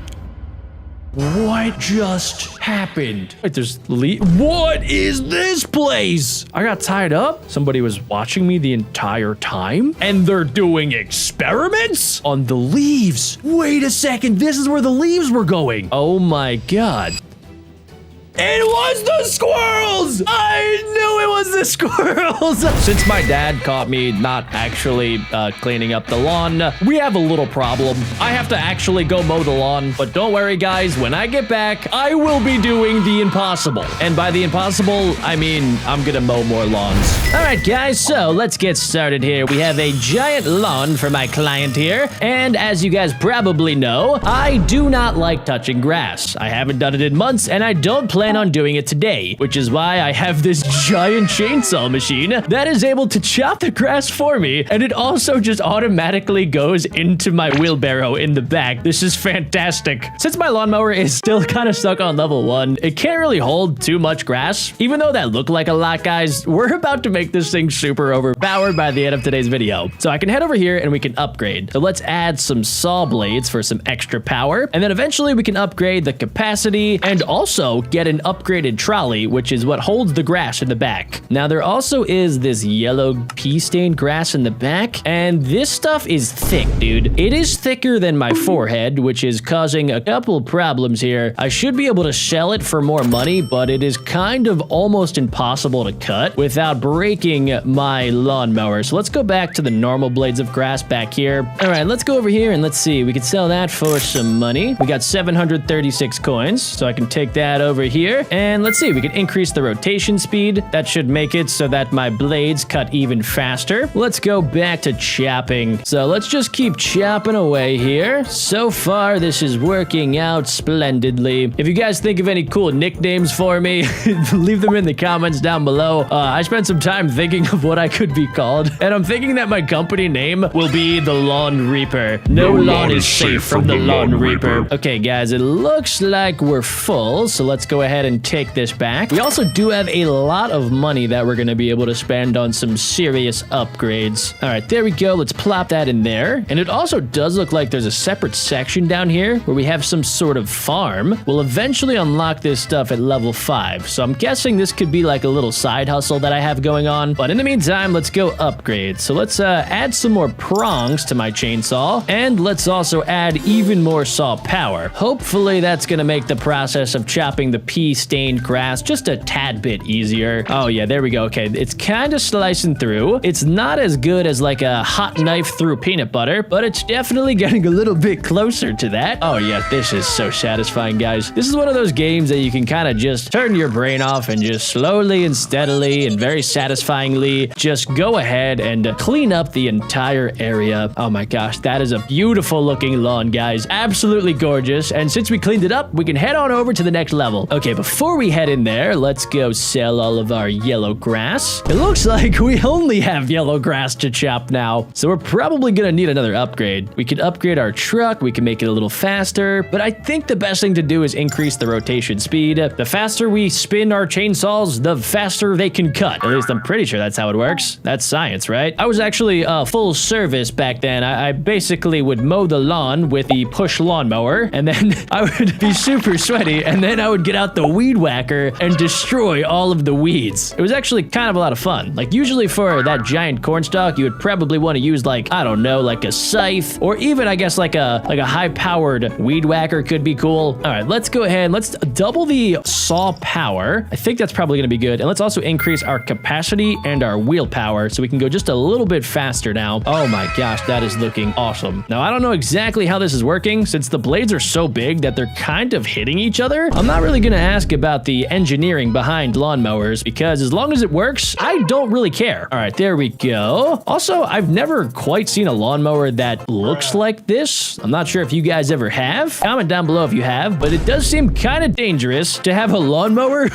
What just happened? Wait, what is this place? I got tied up? Somebody was watching me the entire time? And they're doing experiments on the leaves. Wait a second, this is where the leaves were going. Oh my God. It was the squirrels! I knew it was the squirrels! Since my dad caught me not actually cleaning up the lawn, we have a little problem. I have to actually go mow the lawn, but don't worry, guys. When I get back, I will be doing the impossible. And by the impossible, I mean I'm gonna mow more lawns. All right, guys, so let's get started here. We have a giant lawn for my client here, and as you guys probably know, I do not like touching grass. I haven't done it in months, and I don't plan on doing it today, which is why I have this giant chainsaw machine that is able to chop the grass for me, and it also just automatically goes into my wheelbarrow in the back. This is fantastic. Since my lawnmower is still kind of stuck on level 1, it can't really hold too much grass. Even though that looked like a lot, guys, we're about to make this thing super overpowered by the end of today's video. So I can head over here and we can upgrade. So let's add some saw blades for some extra power, and then eventually we can upgrade the capacity and also get an upgraded trolley, which is what holds the grass in the back. Now there also is this yellow pea-stained grass in the back, and this stuff is thick, dude. It is thicker than my forehead, which is causing a couple problems here. I should be able to sell it for more money, but it is kind of almost impossible to cut without breaking my lawnmower. So let's go back to the normal blades of grass back here. All right, let's go over here and let's see. We could sell that for some money. We got 736 coins, so I can take that over here. And let's see, we can increase the rotation speed. That should make it so that my blades cut even faster. Let's go back to chopping. So let's just keep chopping away here. So far, this is working out splendidly. If you guys think of any cool nicknames for me, leave them in the comments down below. I spent some time thinking of what I could be called, and I'm thinking that my company name will be the Lawn Reaper. No lawn is safe from the Lawn Reaper. Okay, guys, it looks like we're full, so let's go ahead and take this back. We also do have a lot of money that we're going to be able to spend on some serious upgrades. All right, there we go. Let's plop that in there. And it also does look like there's a separate section down here where we have some sort of farm. We'll eventually unlock this stuff at level 5. So I'm guessing this could be like a little side hustle that I have going on. But in the meantime, let's go upgrade. So let's add some more prongs to my chainsaw. And let's also add even more saw power. Hopefully that's going to make the process of chopping the pea-stained grass just a tad bit easier. Oh yeah, there we go. Okay, it's kind of slicing through. It's not as good as like a hot knife through peanut butter, but it's definitely getting a little bit closer to that. Oh yeah, this is so satisfying, guys. This is one of those games that you can kind of just turn your brain off and just slowly and steadily and very satisfyingly just go ahead and clean up the entire area. Oh my gosh, that is a beautiful looking lawn, guys. Absolutely gorgeous. And since we cleaned it up, we can head on over to the next level. Okay, before we head in there, let's go sell all of our yellow grass. It looks like we only have yellow grass to chop now, so we're probably gonna need another upgrade. We could upgrade our truck, we can make it a little faster, but I think the best thing to do is increase the rotation speed. The faster we spin our chainsaws, the faster they can cut. At least I'm pretty sure that's how it works. That's science, right? I was actually full service back then. I basically would mow the lawn with the push lawnmower, and then I would be super sweaty, and then I would get out the weed whacker and destroy all of the weeds. It was actually kind of a lot of fun. Like usually for that giant cornstalk, you would probably want to use like, I don't know, like a scythe, or even I guess like a high-powered weed whacker could be cool. All right, let's go ahead and let's double the saw power. I think that's probably gonna be good. And let's also increase our capacity and our wheel power so we can go just a little bit faster now. Oh my gosh, that is looking awesome. Now, I don't know exactly how this is working since the blades are so big that they're kind of hitting each other. I'm not really gonna ask about the engineering behind lawnmowers because as long as it works, I don't really care. All right, there we go. Also, I've never quite seen a lawnmower that looks like this. I'm not sure if you guys ever have. Comment down below if you have, but it does seem kind of dangerous to have a lawnmower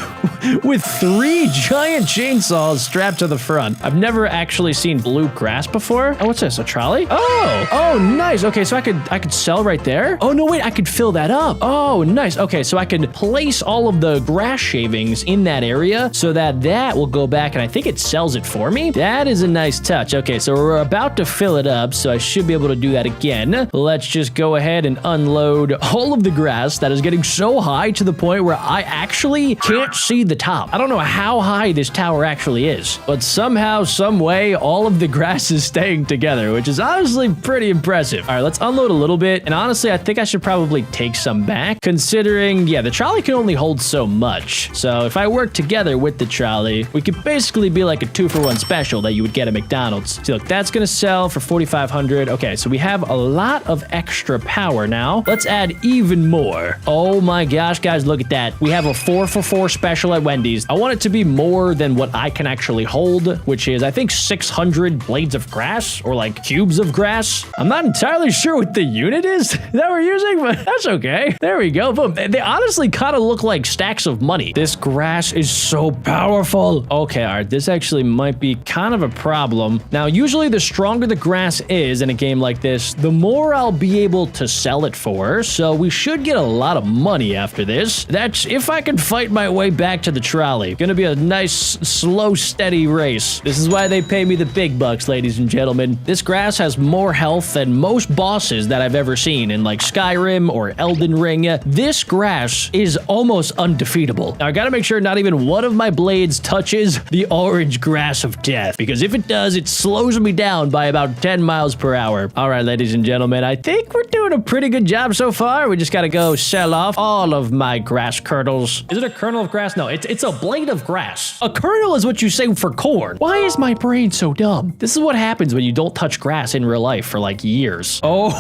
with 3 giant chainsaws strapped to the front. I've never actually seen blue grass before. Oh, what's this? A trolley? Oh, nice. Okay, so I could sell right there. Oh, no, wait, I could fill that up. Oh, nice. Okay, so I can place all of the grass shavings in that area so that will go back and I think it sells it for me. That is a nice touch. Okay, so we're about to fill it up, so I should be able to do that again. Let's just go ahead and unload all of the grass that is getting so high to the point where I actually can't see the top. I don't know how high this tower actually is, but somehow, some way, all of the grass is staying together, which is honestly pretty impressive. All right, let's unload a little bit. And honestly, I think I should probably take some back considering, yeah, the trolley can only hold so much. So if I work together with the trolley, we could basically be like a 2-for-1 special that you would get at McDonald's. See, look, that's going to sell for 4,500. Okay, so we have a lot of extra power now. Let's add even more. Oh my gosh, guys, look at that. We have a 4-for-4 special at Wendy's. I want it to be more than what I can actually hold, which is, I think, 600 blades of grass or like cubes of grass. I'm not entirely sure what the unit is that we're using, but that's okay. There we go. Boom. They honestly kind of look like stacks of money. This grass is so powerful. Okay, all right. This actually might be kind of a problem. Now, usually the stronger the grass is in a game like this, the more I'll be able to sell it for. So we should get a lot of money after this. That's if I can fight my way back to the trolley. Gonna be a nice, slow, steady race. This is why they pay me the big bucks, ladies and gentlemen. This grass has more health than most bosses that I've ever seen in like Skyrim or Elden Ring. This grass is almost undefeatable. Now, I gotta make sure not even one of my blades touches the orange grass of death, because if it does, it slows me down by about 10 miles per hour. All right, ladies and gentlemen, I think we're doing a pretty good job so far. We just gotta go sell off all of my grass kernels. Is it a kernel of grass? No, it's a blade of grass. A kernel is what you say for corn. Why is my brain so dumb? This is what happens when you don't touch grass in real life for like years. Oh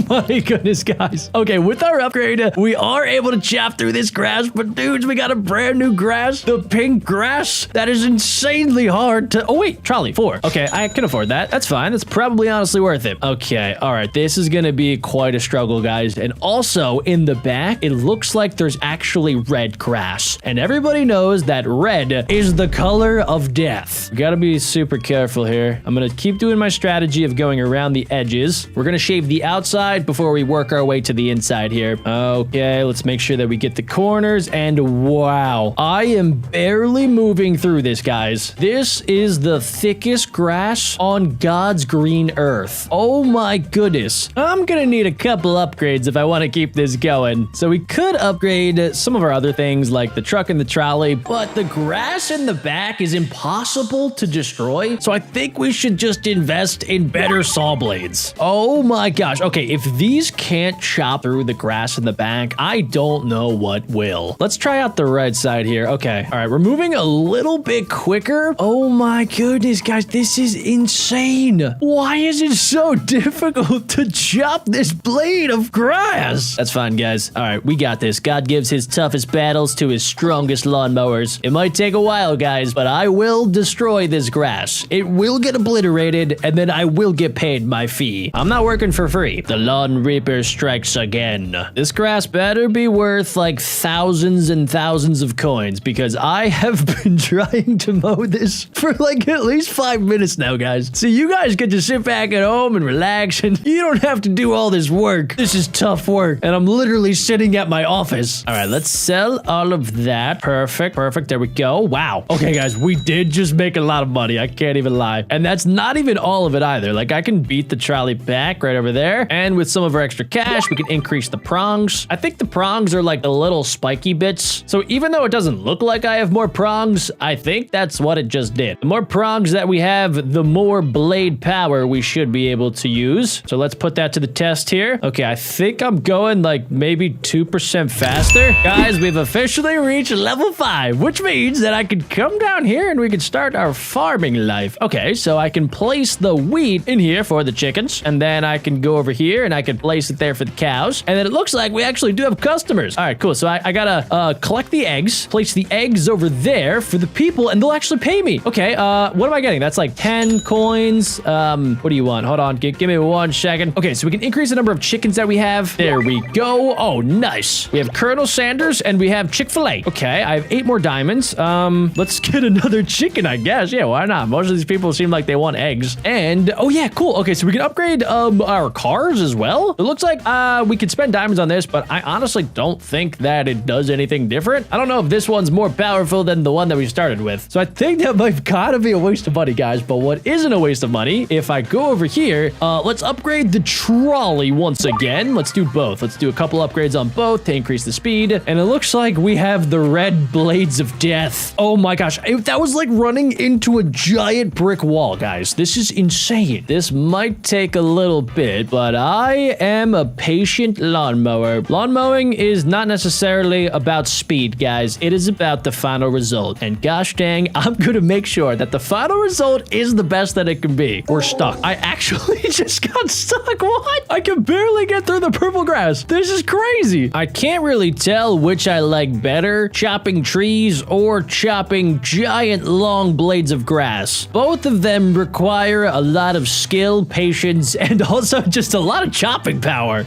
my goodness, guys. Okay, with our upgrade, we are able to chop through this grass, but dudes, we got a brand new grass, the pink grass. That is insanely hard to, oh wait, trolley, 4. Okay, I can afford that. That's fine. That's probably honestly worth it. Okay, all right, this is gonna be quite a struggle, guys. And also in the back, it looks like there's actually red grass. And everybody knows that red is the color of death. We gotta be super careful here. I'm gonna keep doing my strategy of going around the edges. We're gonna shave the outside before we work our way to the inside here. Okay, let's make sure that we get the corners. And wow, I am barely moving through this, guys. This is the thickest grass on God's green earth. Oh my goodness. I'm gonna need a couple upgrades if I want to keep this going. So we could upgrade some of our other things like the truck and the trolley, but the grass in the back is impossible to destroy. So I think we should just invest in better saw blades. Oh my gosh. Okay, if these can't chop through the grass in the back, I don't know what will. Let's try out the right side here. Okay. All right, we're moving a little bit quicker. Oh my goodness, guys, this is insane. Why is it so difficult to chop this blade of grass? That's fine, guys. All right, we got this. God gives his toughest battles to his strongest lawnmowers. It might take a while, guys, but I will destroy this grass. It will get obliterated, and then I will get paid my fee. I'm not working for free. The Lawn Reaper strikes again. This grass better be worth like thousands and thousands of coins, because I have been trying to mow this for like at least 5 minutes now, guys. So you guys get to sit back at home and relax, and you don't have to do all this work. This is tough work, and I'm literally sitting at my office. All right, let's sell all of that. Perfect, perfect. There we go. Wow. Okay, guys, we did just make a lot of money. I can't even lie. And that's not even all of it either. Like, I can beat the trolley back right over there, and with some of our extra cash, we can increase the prongs. I think the prongs are like the little spiky bits. So even though it doesn't look like I have more prongs, I think that's what it just did. The more prongs that we have, the more blade power we should be able to use. So let's put that to the test here. Okay, I think I'm going like maybe 2% faster. Guys, we've officially reached level 5, which means that I can come down here and we can start our farming life. Okay, so I can place the wheat in here for the chickens, and then I can go over here and I can place it there for the cows. And then it looks like we actually do have customers. All right, cool. So I got a clay collect the eggs, place the eggs over there for the people, and they'll actually pay me. Okay, what am I getting? That's like 10 coins. What do you want? Hold on, give me 1 second. Okay, so we can increase the number of chickens that we have. There we go. Oh, nice. We have Colonel Sanders and we have Chick-fil-A. Okay, I have 8 more diamonds. Let's get another chicken, I guess. Yeah, why not? Most of these people seem like they want eggs. And, oh yeah, cool. Okay, so we can upgrade our cars as well. It looks like we could spend diamonds on this, but I honestly don't think that it does anything different. I don't know if this one's more powerful than the one that we started with. So I think that might gotta be a waste of money, guys. But what isn't a waste of money, if I go over here, let's upgrade the trolley once again. Let's do both. Let's do a couple upgrades on both to increase the speed. And it looks like we have the red blades of death. Oh my gosh. That was like running into a giant brick wall, guys. This is insane. This might take a little bit, but I am a patient lawnmower. Lawn mowing is not necessarily about speed, guys. It is about the final result. And gosh dang, I'm gonna make sure that the final result is the best that it can be. We're stuck. I actually just got stuck. What? I can barely get through the purple grass. This is crazy. I can't really tell which I like better, chopping trees or chopping giant long blades of grass. Both of them require a lot of skill, patience, and also just a lot of chopping power.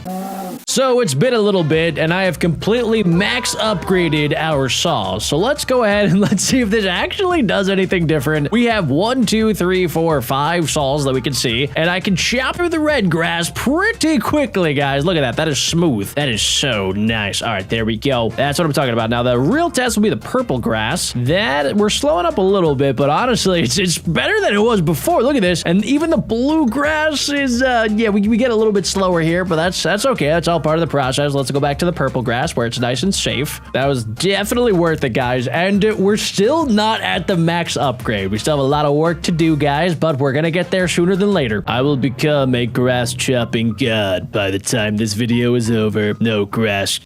So it's been a little bit, and I have completely max upgraded our saw. So let's go ahead and let's see if this actually does anything different. We have 1, 2, 3, 4, 5 saws that we can see, and I can chop through the red grass pretty quickly, guys. Look at that. That is smooth. That is so nice. All right, there we go. That's what I'm talking about. Now, the real test will be the purple grass. That, we're slowing up a little bit, but honestly, it's better than it was before. Look at this. And even the blue grass is, yeah, we get a little bit slower here, but that's okay. That's all part of the process. Let's go back to the purple grass where it's nice and safe. That was definitely worth it, guys. And we're still not at the max upgrade. We still have a lot of work to do, guys, but we're gonna get there sooner than later. I will become a grass chopping god by the time this video is over. No grass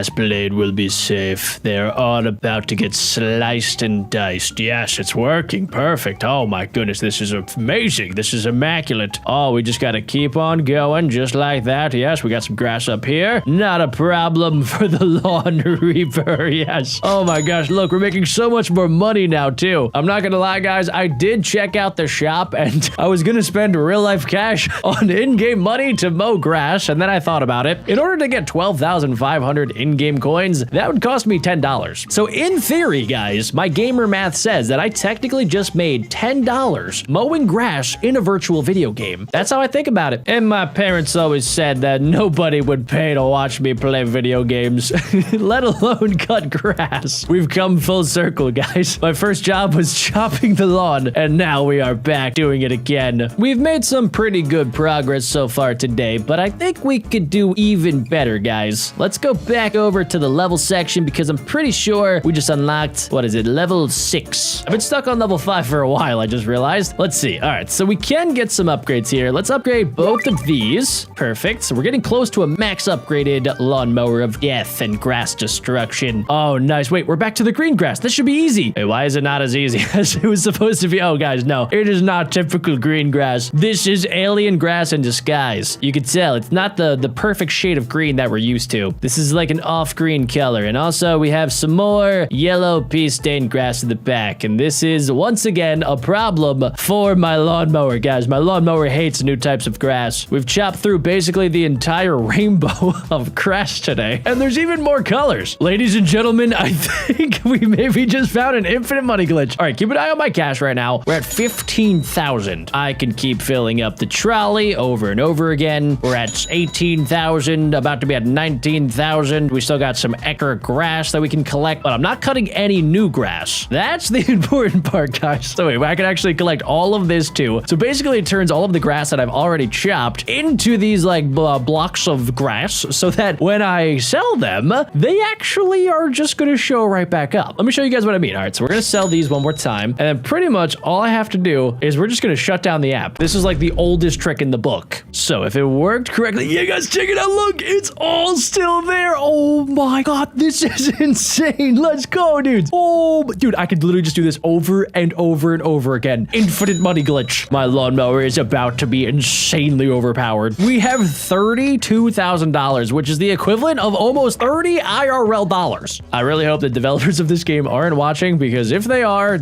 blade will be safe. They're all about to get sliced and diced. Yes, it's working. Perfect. Oh my goodness, this is amazing. This is immaculate. Oh, we just gotta keep on going just like that. Yes, we got some grass up here. Not a problem for the lawn reaper. Yes. Oh my gosh, look, we're making so much more money now too. I'm not gonna lie, guys, I did check out the shop and I was gonna spend real life cash on in-game money to mow grass, and then I thought about it. In order to get 12,500 in-game coins, that would cost me $10. So in theory, guys, my gamer math says that I technically just made $10 mowing grass in a virtual video game. That's how I think about it. And my parents always said that nobody would pay to watch me play video games, let alone cut grass. We've come full circle, guys. My first job was chopping the lawn, and now we are back doing it again. We've made some pretty good progress so far today, but I think we could do even better, guys. Let's go back over to the level section because I'm pretty sure we just unlocked, what is it, level 6. I've been stuck on level 5 for a while, I just realized. Let's see. All right, so we can get some upgrades here. Let's upgrade both of these. Perfect. So we're getting close to a max upgraded lawnmower of death and grass destruction. Oh, nice. Wait, we're back to the green grass. This should be easy. Wait, why is it not as easy as it was supposed to be? Oh, guys, no. It is not typical green grass. This is alien grass in disguise. You can tell it's not the perfect shade of green that we're used to. This is like an off-green color. And also, we have some more yellow pea-stained grass in the back. And this is, once again, a problem for my lawnmower, guys. My lawnmower hates new types of grass. We've chopped through basically the entire rainbow of grass today. And there's even more colors. Ladies and gentlemen, I think we maybe just found an infinite money glitch. All right, keep an eye on my cash right now. We're at 15,000. I can keep filling up the trolley over and over again. We're at 18,000, about to be at 19,000. We still got some extra grass that we can collect, but I'm not cutting any new grass. That's the important part, guys. So wait, I can actually collect all of this too. So basically it turns all of the grass that I've already chopped into these like blocks of grass so that when I sell them, they actually are just gonna show right back up. Let me show you guys what I mean. All right, so we're gonna sell these one more time, and then pretty much all I have to do is we're just gonna shut down the app. This is like the oldest trick in the book. So if it worked correctly, yeah, guys, check it out. Look, it's all still there. Oh my God, this is insane. Let's go, dudes. Oh, dude, I could literally just do this over and over and over again. Infinite money glitch. My lawnmower is about to be insanely overpowered. We have 32,000 $30,000, which is the equivalent of almost 30 IRL dollars. I really hope the developers of this game aren't watching, because if they are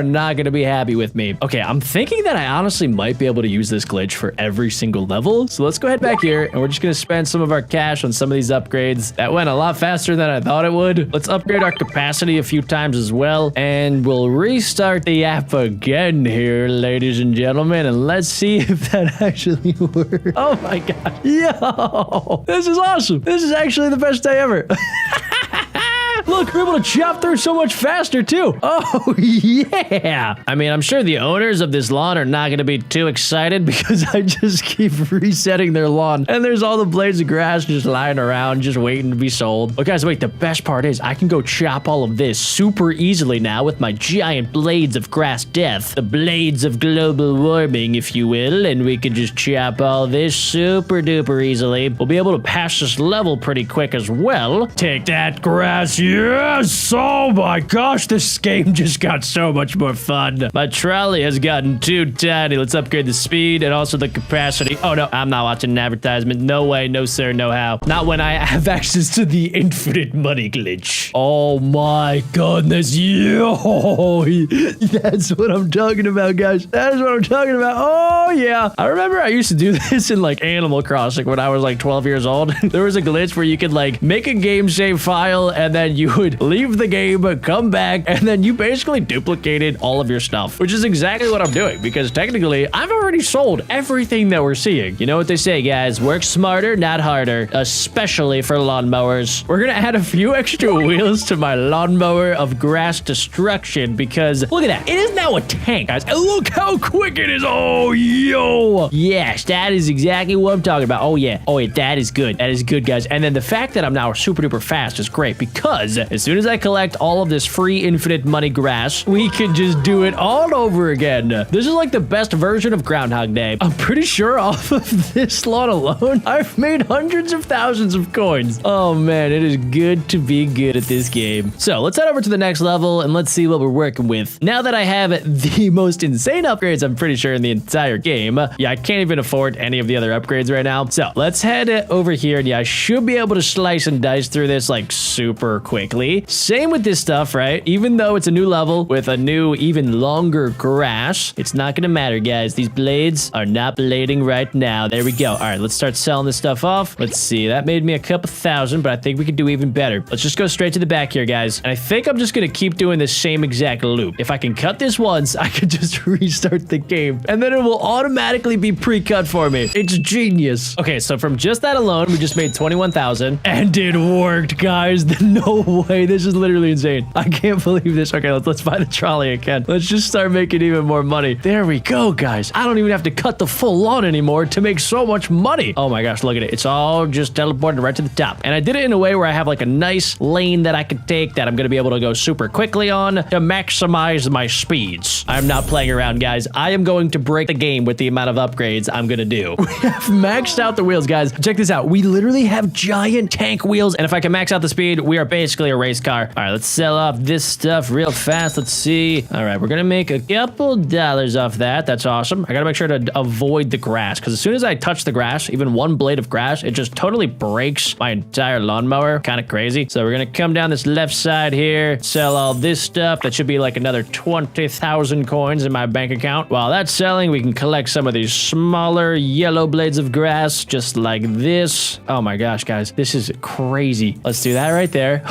not going to be happy with me. Okay, I'm thinking that I honestly might be able to use this glitch for every single level. So let's go ahead back here, and we're just going to spend some of our cash on some of these upgrades. That went a lot faster than I thought it would. Let's upgrade our capacity a few times as well, and we'll restart the app again here, ladies and gentlemen, and let's see if that actually works. Oh my god. Yo, this is awesome. This is actually the best day ever. Look, we're able to chop through so much faster, too. Oh, yeah. I mean, I'm sure the owners of this lawn are not going to be too excited, because I just keep resetting their lawn. And there's all the blades of grass just lying around, just waiting to be sold. But guys, wait, the best part is I can go chop all of this super easily now with my giant blades of grass death. The blades of global warming, if you will. And we can just chop all this super duper easily. We'll be able to pass this level pretty quick as well. Take that, grass. Yes! Oh my gosh, this game just got so much more fun. My trolley has gotten too tiny. Let's upgrade the speed and also the capacity. Oh no, I'm not watching an advertisement. No way, no sir, no how. Not when I have access to the infinite money glitch. Oh my goodness, yo! That's what I'm talking about, guys. That is what I'm talking about. Oh yeah. I remember I used to do this in like Animal Crossing when I was like 12 years old. There was a glitch where you could like make a game save file, and then you would leave the game, come back, and then you basically duplicated all of your stuff, which is exactly what I'm doing, because technically I've already sold everything that we're seeing. You know what they say, guys, work smarter, not harder, especially for lawnmowers. We're gonna add a few extra wheels to my lawnmower of grass destruction, because look at that, it is now a tank, guys, and look how quick it is. Oh yo, yes, that is exactly what I'm talking about. Oh yeah, that is good, guys. And then the fact that I'm now super duper fast is great, because as soon as I collect all of this free infinite money grass, we can just do it all over again. This is like the best version of Groundhog Day. I'm pretty sure off of this lawn alone, I've made hundreds of thousands of coins. Oh man, it is good to be good at this game. So let's head over to the next level and let's see what we're working with. Now that I have the most insane upgrades, I'm pretty sure, in the entire game. Yeah, I can't even afford any of the other upgrades right now. So let's head over here, and yeah, I should be able to slice and dice through this like super quickly. Same with this stuff, right? Even though it's a new level with a new, even longer grass, it's not gonna matter, guys. These blades are not blading right now. There we go. All right, let's start selling this stuff off. Let's see. That made me a couple thousand, but I think we could do even better. Let's just go straight to the back here, guys. And I think I'm just gonna keep doing the same exact loop. If I can cut this once, I could just restart the game, and then it will automatically be pre-cut for me. It's genius. Okay, so from just that alone, we just made 21,000, and it worked, guys. No way. This is literally insane. I can't believe this. Okay, let's buy the trolley again. Let's just start making even more money. There we go, guys. I don't even have to cut the full lawn anymore to make so much money. Oh my gosh, look at it. It's all just teleported right to the top. And I did it in a way where I have like a nice lane that I could take that I'm going to be able to go super quickly on to maximize my speeds. I'm not playing around, guys. I am going to break the game with the amount of upgrades I'm going to do. We have maxed out the wheels, guys. Check this out. We literally have giant tank wheels. And if I can max out the speed, we are basically a race car. All right, let's sell off this stuff real fast. Let's see. All right, we're gonna make a couple dollars off that. That's awesome. I gotta make sure to avoid the grass, because as soon as I touch the grass, even one blade of grass, it just totally breaks my entire lawnmower. Kind of crazy. So we're gonna come down this left side here, sell all this stuff. That should be like another 20,000 coins in my bank account. While that's selling, we can collect some of these smaller yellow blades of grass, just like this. Oh my gosh, guys, this is crazy. Let's do that right there.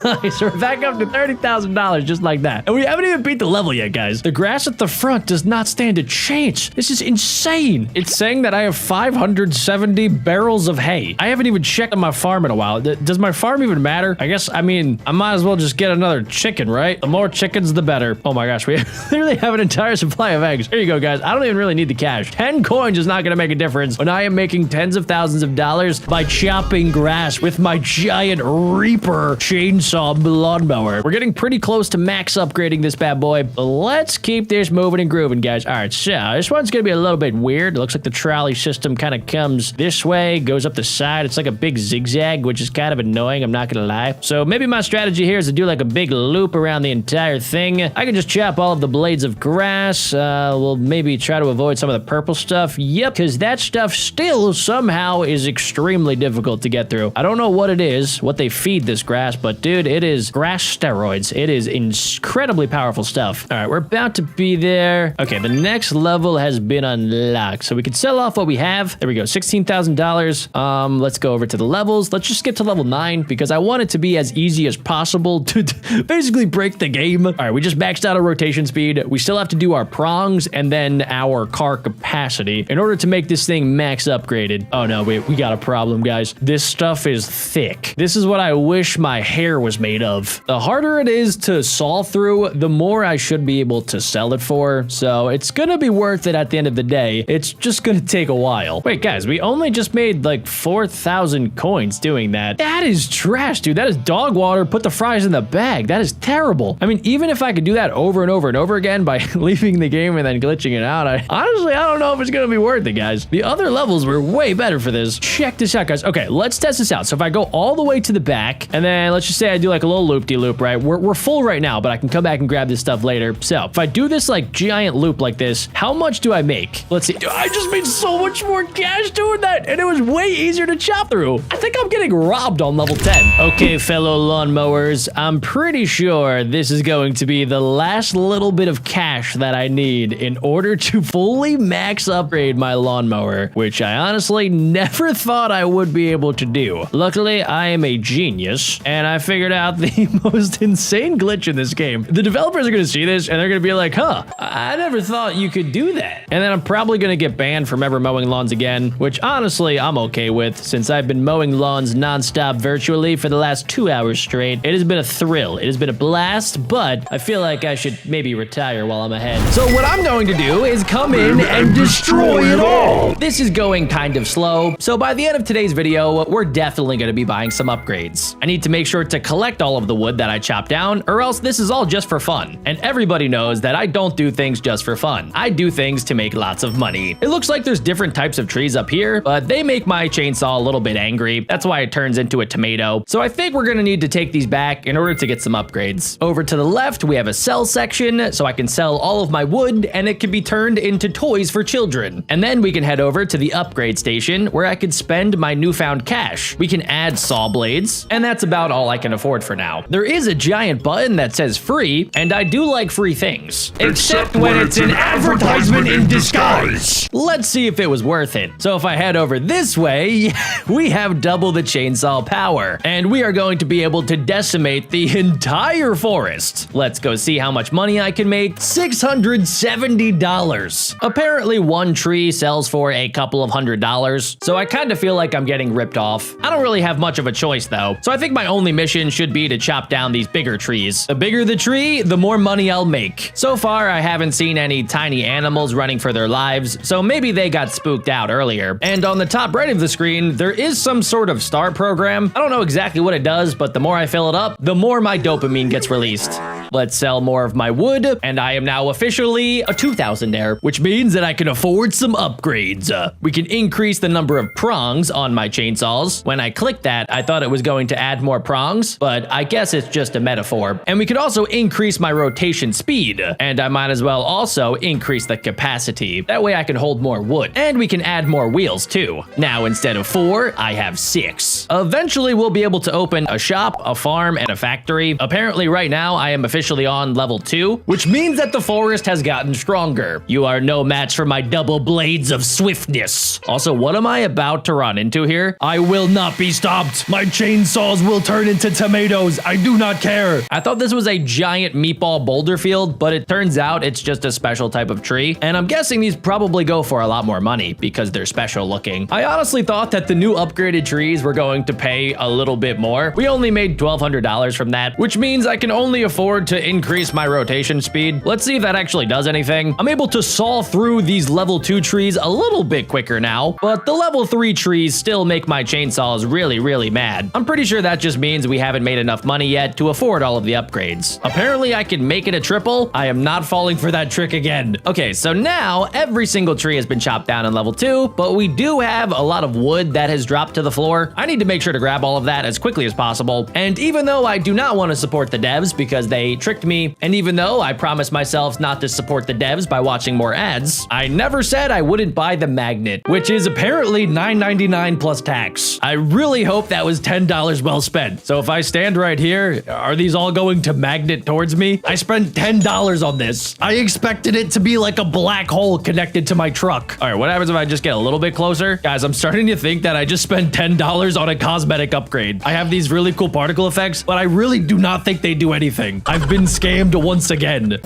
Nice. We're back up to $30,000 just like that. And we haven't even beat the level yet, guys. The grass at the front does not stand a chance. This is insane. It's saying that I have 570 barrels of hay. I haven't even checked on my farm in a while. Does my farm even matter? I guess, I mean, I might as well just get another chicken, right? The more chickens, the better. Oh my gosh, we literally have an entire supply of eggs. Here you go, guys. I don't even really need the cash. 10 coins is not gonna make a difference when I am making tens of thousands of dollars by chopping grass with my giant reaper chainsaw lawnmower. We're getting pretty close to max upgrading this bad boy. But let's keep this moving and grooving, guys. All right, so this one's gonna be a little bit weird. It looks like the trolley system kind of comes this way, goes up the side. It's like a big zigzag, which is kind of annoying, I'm not gonna lie. So maybe my strategy here is to do like a big loop around the entire thing. I can just chop all of the blades of grass. We'll maybe try to avoid some of the purple stuff. Yep, because that stuff still somehow is extremely difficult to get through. I don't know what it is, what they feed this grass, but dude, it is grass steroids. It is incredibly powerful stuff. All right, we're about to be there. Okay, the next level has been unlocked, so we can sell off what we have. There we go, $16,000. Let's go over to the levels. Let's just skip to level 9 because I want it to be as easy as possible to basically break the game. All right, we just maxed out our rotation speed. We still have to do our prongs and then our car capacity in order to make this thing max upgraded. Oh no, we got a problem, guys. This stuff is thick. This is what I wish my hair was made of. The harder it is to saw through, the more I should be able to sell it for. So it's gonna be worth it at the end of the day. It's just gonna take a while. Wait, guys, we only just made like 4,000 coins doing that. That is trash, dude. That is dog water. Put the fries in the bag. That is terrible. I mean, even if I could do that over and over and over again by leaving the game and then glitching it out, honestly, I don't know if it's gonna be worth it, guys. The other levels were way better for this. Check this out, guys. Okay, let's test this out. So if I go all the way to the back, and then let's just say I do like a little loop-de-loop, right? We're full right now, but I can come back and grab this stuff later. So if I do this like giant loop like this, how much do I make? Let's see. Dude, I just made so much more cash doing that, and it was way easier to chop through. I think I'm getting robbed on level 10. Okay, fellow lawnmowers, I'm pretty sure this is going to be the last little bit of cash that I need in order to fully max upgrade my lawnmower, which I honestly never thought I would be able to do. Luckily, I am a genius, and I figured out the most insane glitch in this game. The developers are gonna see this, and they're gonna be like, huh, I never thought you could do that. And then I'm probably gonna get banned from ever mowing lawns again, which honestly, I'm okay with, since I've been mowing lawns nonstop virtually for the last 2 hours straight. It has been a thrill. It has been a blast, but I feel like I should maybe retire while I'm ahead. So what I'm going to do is come in and destroy it all. This is going kind of slow, so by the end of today's video, we're definitely going to be buying some upgrades. I need to make sure to collect all of the wood that I chopped down, or else this is all just for fun. And everybody knows that I don't do things just for fun. I do things to make lots of money. It looks like there's different types of trees up here, but they make my chainsaw a little bit angry. That's why it turns into a tomato. So I think we're going to need to take these back in order to get some upgrades. Over to the left, we have a sell section, so I can sell all of my wood, and it can be turned into toys for children. And then we can head over to the upgrade station, where I could spend my newfound cash. We can add saw blades, and that's about all I can afford for now. There is a giant button that says free, and I do like free things. Except when it's an advertisement in disguise. Let's see if it was worth it. So if I head over this way, we have double the chainsaw power, and we are going to be able to decimate the entire forest. Let's go see how much money I can make. $670. Apparently one tree sells for a couple of $100s, so I kind of feel like I'm getting ripped off. I don't really have much of a choice though, so I think my only mission should be to chop down these bigger trees. The bigger the tree, the more money I'll make. So far, I haven't seen any tiny animals running for their lives, so maybe they got spooked out earlier. And on the top right of the screen, there is some sort of star program. I don't know exactly what it does, but the more I fill it up, the more my dopamine gets released. Let's sell more of my wood, and I am now officially a 2000-aire, which means that I can afford some upgrades. We can increase the number of prongs on my chainsaws. When I clicked that, I thought it was going to add more prongs, but I guess it's just a metaphor. And we could also increase my rotation speed, and I might as well also increase the capacity. That way I can hold more wood, and we can add more wheels too. Now, instead of 4, I have 6. Eventually, we'll be able to open a shop, a farm, and a factory. Apparently, right now, I am officially on level 2, which means that the forest has gotten stronger. You are no match for my double blades of swiftness. Also, what am I about to run into here? I will not be stopped. My chainsaws will turn into tomatoes. I do not care. I thought this was a giant meatball boulder field, but it turns out it's just a special type of tree. And I'm guessing these probably go for a lot more money because they're special looking. I honestly thought that the new upgraded trees were going to pay a little bit more. We only made $1,200 from that, which means I can only afford to to increase my rotation speed. Let's see if that actually does anything. I'm able to saw through these level 2 trees a little bit quicker now, but the level 3 trees still make my chainsaws really, really mad. I'm pretty sure that just means we haven't made enough money yet to afford all of the upgrades. Apparently, I can make it a triple. I am not falling for that trick again. Okay, so now every single tree has been chopped down in level 2, but we do have a lot of wood that has dropped to the floor. I need to make sure to grab all of that as quickly as possible. And even though I do not want to support the devs because they tricked me, and even though I promised myself not to support the devs by watching more ads, I never said I wouldn't buy the magnet, which is apparently $9.99 plus tax. I really hope that was $10 well spent. So if I stand right here, are these all going to magnet towards me? I spent $10 on this. I expected it to be like a black hole connected to my truck. All right, what happens if I just get a little bit closer? Guys, I'm starting to think that I just spent $10 on a cosmetic upgrade. I have these really cool particle effects, but I really do not think they do anything. I've been scammed once again.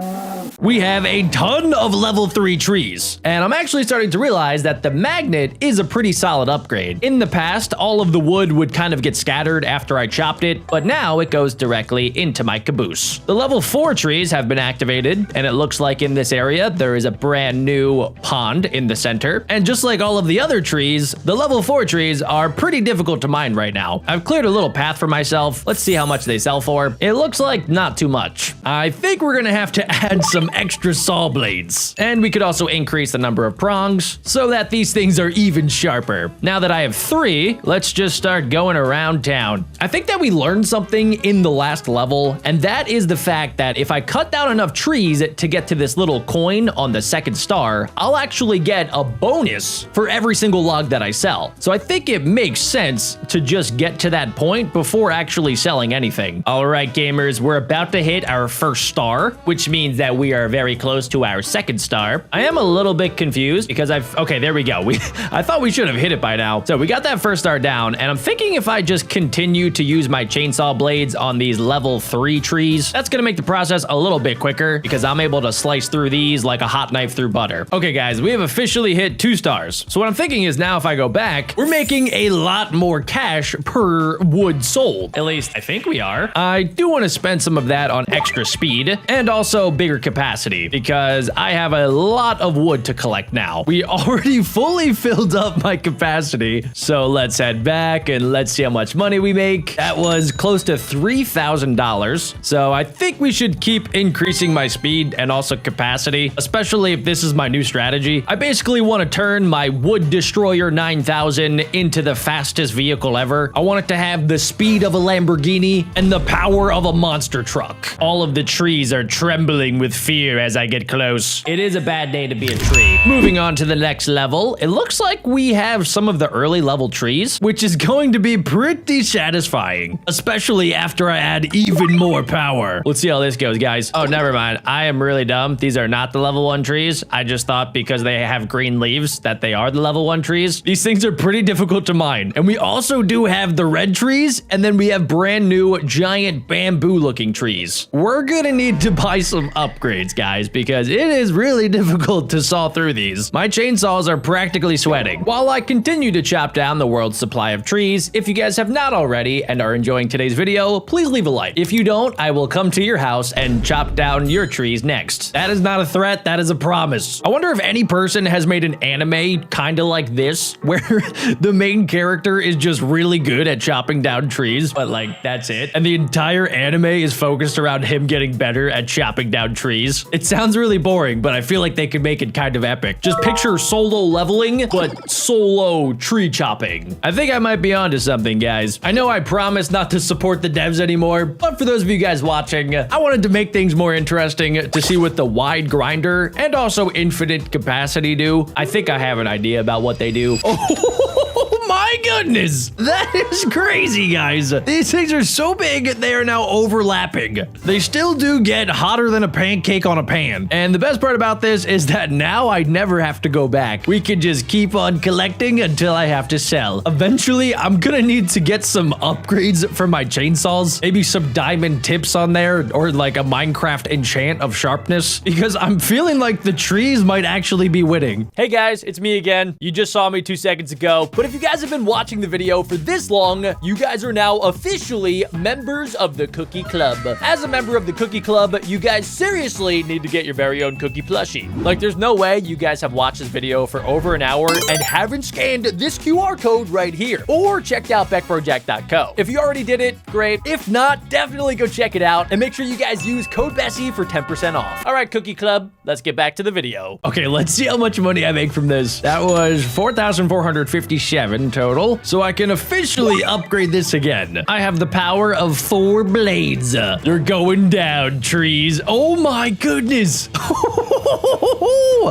We have a ton of level 3 trees, and I'm actually starting to realize that the magnet is a pretty solid upgrade. In the past, all of the wood would kind of get scattered after I chopped it, but now it goes directly into my caboose. The level 4 trees have been activated, and it looks like in this area, there is a brand new pond in the center. And just like all of the other trees, the level 4 trees are pretty difficult to mine right now. I've cleared a little path for myself. Let's see how much they sell for. It looks like not too much. I think we're gonna have to add some extra saw blades. And we could also increase the number of prongs so that these things are even sharper. Now that I have 3, let's just start going around town. I think that we learned something in the last level, and that is the fact that if I cut down enough trees to get to this little coin on the 2nd star, I'll actually get a bonus for every single log that I sell. So I think it makes sense to just get to that point before actually selling anything. All right, gamers, we're about to hit our 1st star, which means that we are very close to our 2nd star. I am a little bit confused because okay, there we go. I thought we should have hit it by now. So we got that 1st star down, and I'm thinking if I just continue to use my chainsaw blades on these level 3 trees, that's gonna make the process a little bit quicker because I'm able to slice through these like a hot knife through butter. Okay, guys, we have officially hit 2 stars. So what I'm thinking is now if I go back, we're making a lot more cash per wood sold. At least I think we are. I do want to spend some of that on extra speed and also bigger capacity because I have a lot of wood to collect now. We already fully filled up my capacity. So let's head back and let's see how much money we make. That was close to $3,000. So I think we should keep increasing my speed and also capacity, especially if this is my new strategy. I basically want to turn my Wood Destroyer 9000 into the fastest vehicle ever. I want it to have the speed of a Lamborghini and the power of a monster truck. All of the trees are trembling with fear as I get close. It is a bad day to be a tree. Moving on to the next level, it looks like we have some of the early level trees, which is going to be pretty satisfying, especially after I add even more power. Let's see how this goes, guys. Oh, never mind. I am really dumb. These are not the level 1 trees. I just thought because they have green leaves that they are the level 1 trees. These things are pretty difficult to mine. And we also do have the red trees, and then we have brand new giant bamboo looking trees. We're gonna need to buy some upgrades, guys, because it is really difficult to saw through these. My chainsaws are practically sweating. While I continue to chop down the world's supply of trees, if you guys have not already and are enjoying today's video, please leave a like. If you don't, I will come to your house and chop down your trees next. That is not a threat, that is a promise. I wonder if any person has made an anime kind of like this, where the main character is just really good at chopping down trees, but like, that's it. And the entire anime is focused around him getting better at chopping down trees. It sounds really boring, but I feel like they could make it kind of epic. Just picture solo leveling, but solo tree chopping. I think I might be onto something, guys. I know I promised not to support the devs anymore, but for those of you guys watching, I wanted to make things more interesting to see what the wide grinder and also infinite capacity do. I think I have an idea about what they do. Oh my goodness, that is crazy, guys. These things are so big, they are now overlapping. They still do get hotter than a pancake on a pan. And the best part about this is that now I never have to go back. We can just keep on collecting until I have to sell. Eventually, I'm gonna need to get some upgrades for my chainsaws. Maybe some diamond tips on there, or like a Minecraft enchant of sharpness, because I'm feeling like the trees might actually be winning. Hey guys, it's me again. You just saw me 2 seconds ago, but if you guys have been watching watching the video for this long, you guys are now officially members of the Cookie Club. As a member of the Cookie Club, you guys seriously need to get your very own cookie plushie. Like, there's no way you guys have watched this video for over an hour and haven't scanned this QR code right here, or checked out BeckBroJack.co. If you already did it, great. If not, definitely go check it out, and make sure you guys use code Bessie for 10% off. All right, Cookie Club, let's get back to the video. Okay, let's see how much money I make from this. That was 4,457 total, so I can officially upgrade this again. I have the power of 4 blades. They're going down, trees. Oh my goodness.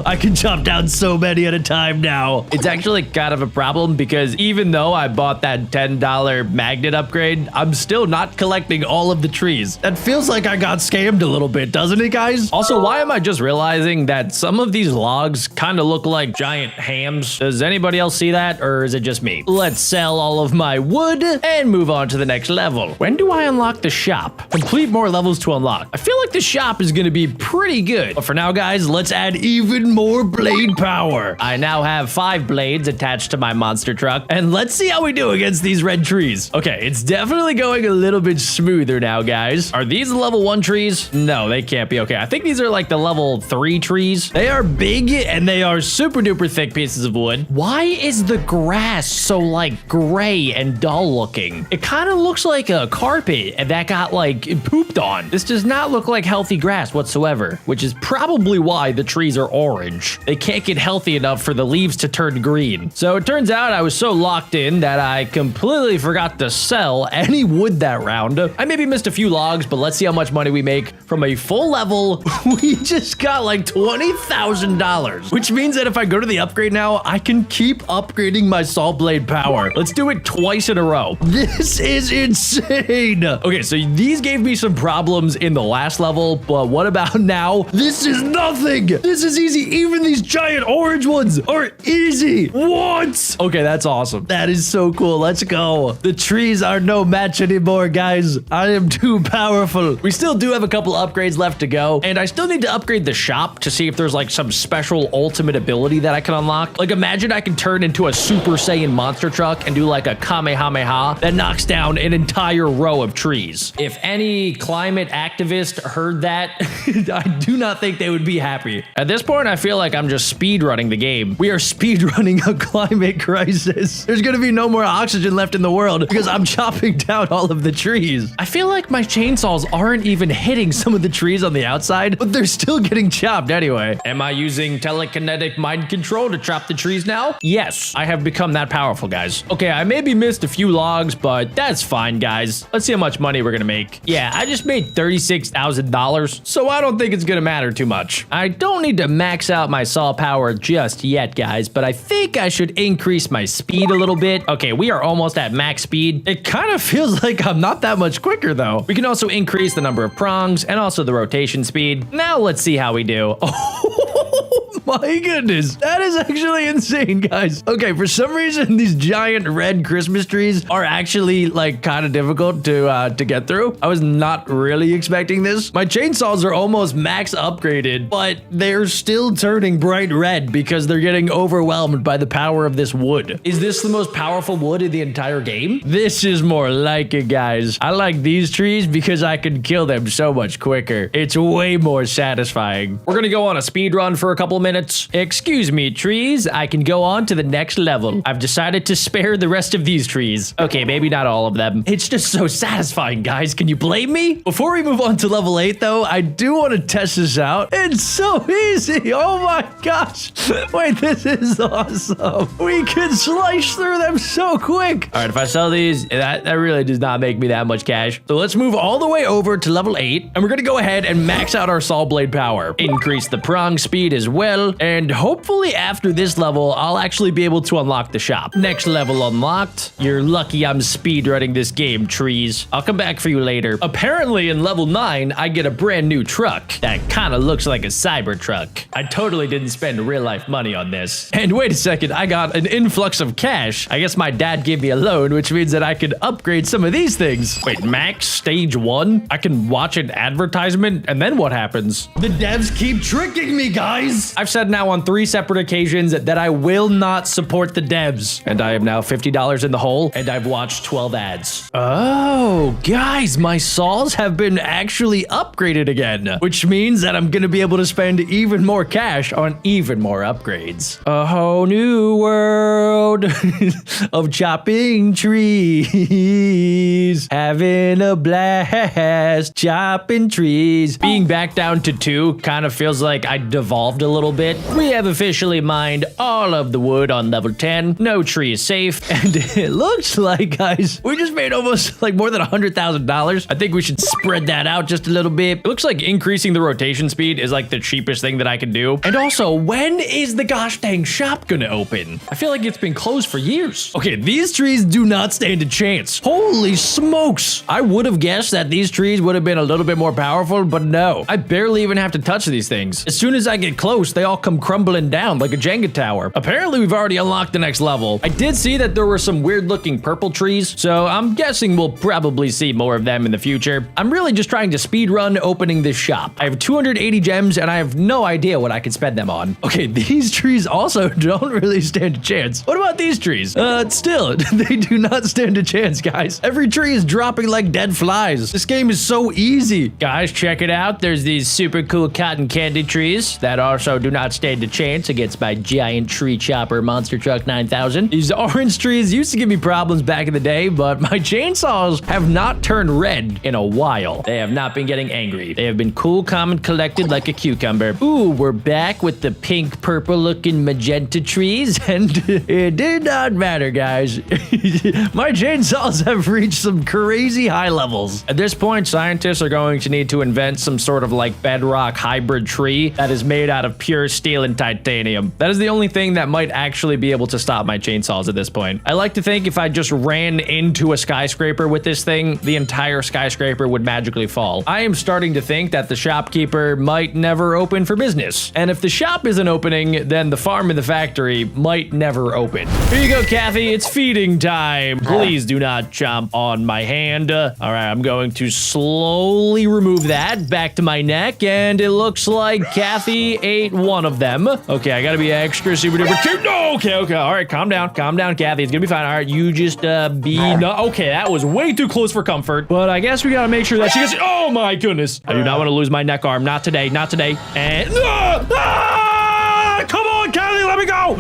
I can chop down so many at a time now. It's actually kind of a problem because even though I bought that $10 magnet upgrade, I'm still not collecting all of the trees. That feels like I got scammed a little bit, doesn't it, guys? Also, why am I just realizing that some of these logs kind of look like giant hams? Does anybody else see that, or is it just me? Let's sell all of my wood and move on to the next level. When do I unlock the shop? Complete more levels to unlock. I feel like the shop is gonna be pretty good. But for now, guys, let's add even more blade power. I now have 5 blades attached to my monster truck, and let's see how we do against these red trees. Okay, it's definitely going a little bit smoother now, guys. Are these level 1 trees? No, they can't be. Okay, I think these are like the level 3 trees. They are big and they are super duper thick pieces of wood. Why is the grass so like gray and dull looking? It kind of looks like a carpet that got like pooped on. This does not look like healthy grass whatsoever, which is probably why the trees are orange. They can't get healthy enough for the leaves to turn green. So it turns out I was so locked in that I completely forgot to sell any wood that round. I maybe missed a few logs, but let's see how much money we make from a full level. We just got like $20,000, which means that if I go to the upgrade now, I can keep upgrading my saw blade power. Let's do it twice in a row. This is insane. Okay, so these gave me some problems in the last level, but what about now? This is nothing. This is easy. Even these giant orange ones are easy. What? Okay, that's awesome. That is so cool. Let's go. The trees are no match anymore, guys. I am too powerful. We still do have a couple upgrades left to go, and I still need to upgrade the shop to see if there's like some special ultimate ability that I can unlock. Like, imagine I can turn into a Super Saiyan monster truck and do like a Kamehameha that knocks down an entire row of trees. If any climate activist heard that, I do not think they would be happy. At this point, I feel like I'm just speedrunning the game. We are speedrunning a climate crisis. There's gonna be no more oxygen left in the world because I'm chopping down all of the trees. I feel like my chainsaws aren't even hitting some of the trees on the outside, but they're still getting chopped anyway. Am I using telekinetic mind control to chop the trees now? Yes, I have become that powerful, guys. Okay, I maybe missed a few logs, but that's fine, guys. Let's see how much money we're gonna make. Yeah, I just made $36,000, so I don't think it's gonna matter too much. I don't need to max out my saw power just yet, guys, but I think I should increase my speed a little bit. Okay, we are almost at max speed. It kind of feels like I'm not that much quicker, though. We can also increase the number of prongs and also the rotation speed. Now let's see how we do. Oh my goodness, that is actually insane, guys. Okay, for some reason, these giant red Christmas trees are actually like kind of difficult to get through. I was not really expecting this. My chainsaws are almost max upgraded, but they're still turning bright red because they're getting overwhelmed by the power of this wood. Is this the most powerful wood in the entire game? This is more like it, guys. I like these trees because I can kill them so much quicker. It's way more satisfying. We're gonna go on a speed run for a couple minutes. Excuse me, trees. I can go on to the next level. I've decided to spare the rest of these trees. Okay, maybe not all of them. It's just so satisfying, guys. Can you blame me? Before we move on to level 8, though, I do want to test this out. It's so easy. Oh my gosh. Wait, this is awesome. We can slice through them so quick. All right, if I sell these, that really does not make me that much cash. So let's move all the way over to level 8, and we're gonna go ahead and max out our saw blade power. Increase the prong speed as well, and hopefully after this level, I'll actually be able to unlock the shop. Next level unlocked. You're lucky I'm speedrunning this game, trees. I'll come back for you later. Apparently in level 9, I get a brand new truck that kind of looks like a cyber truck. I totally didn't spend real life money on this. And wait a second, I got an influx of cash. I guess my dad gave me a loan, which means that I could upgrade some of these things. Wait, max stage 1? I can watch an advertisement and then what happens? The devs keep tricking me, guys. I've said now on 3 separate occasions that I will not support the devs. And I am now $50 in the hole, and I've watched 12 ads. Oh, guys, my saws have been actually upgraded again, which means that I'm gonna be able to spend even more cash on even more upgrades. A whole new world of chopping trees, having a blast, chopping trees. Being back down to 2 kind of feels like I devolved a little bit. We have officially mined all of the wood on level 10. No tree is safe, and it looks like, guys, we just made almost like more than $100,000. I think we should spread that out just a little bit. It looks like increasing the rotation speed is like the cheapest thing that I can do. And also, when is the gosh dang shop gonna open? I feel like it's been closed for years. Okay, these trees do not stand a chance. Holy smokes. I would have guessed that these trees would have been a little bit more powerful, but no. I barely even have to touch these things. As soon as I get close, they all come crumbling down like a Jenga tower. Apparently, we've already unlocked the next level. I did see that there were some weird looking purple trees, so I'm guessing we'll probably see more of them in the future. I'm really just trying to speedrun opening this shop. I have 280 gems and I have no idea what I can spend them on. Okay, these trees also don't really stand a chance. What about these trees? Still, they do not stand a chance, guys. Every tree is dropping like dead flies. This game is so easy. Guys, check it out. There's these super cool cotton candy trees that also do not stand a chance against my giant tree chopper monster truck 9000. These orange trees used to give me problems back in the day, but my chainsaws have not turned red in a while. They have not been getting angry. They have been cool, calm, and collected like a cucumber. Ooh, we're back with the pink, purple looking magenta trees, and it did not matter, guys. My chainsaws have reached some crazy high levels. At this point, scientists are going to need to invent some sort of like bedrock hybrid tree that is made out of pure steel and titanium. That is the only thing that might actually be able to stop my chainsaws at this point. I like to think if I just ran into a skyscraper with this thing, the entire skyscraper would magically fall. I am starting to think that the shopkeeper might never open for business. And if the shop isn't opening, then the farm and the factory might never open. Here you go, Kathy. It's feeding time. Please do not chomp on my hand. All right, I'm going to slowly remove that back to my neck, and it looks like Kathy ate one of them. Okay, I gotta be extra super duper cute. No, okay. All right, calm down, Kathy. It's gonna be fine. All right, you just okay, that was way too close for comfort, but I guess we gotta make sure that she gets. Oh my goodness, I do not want to lose my neck arm. Not today. And come on, Kathy, let me go.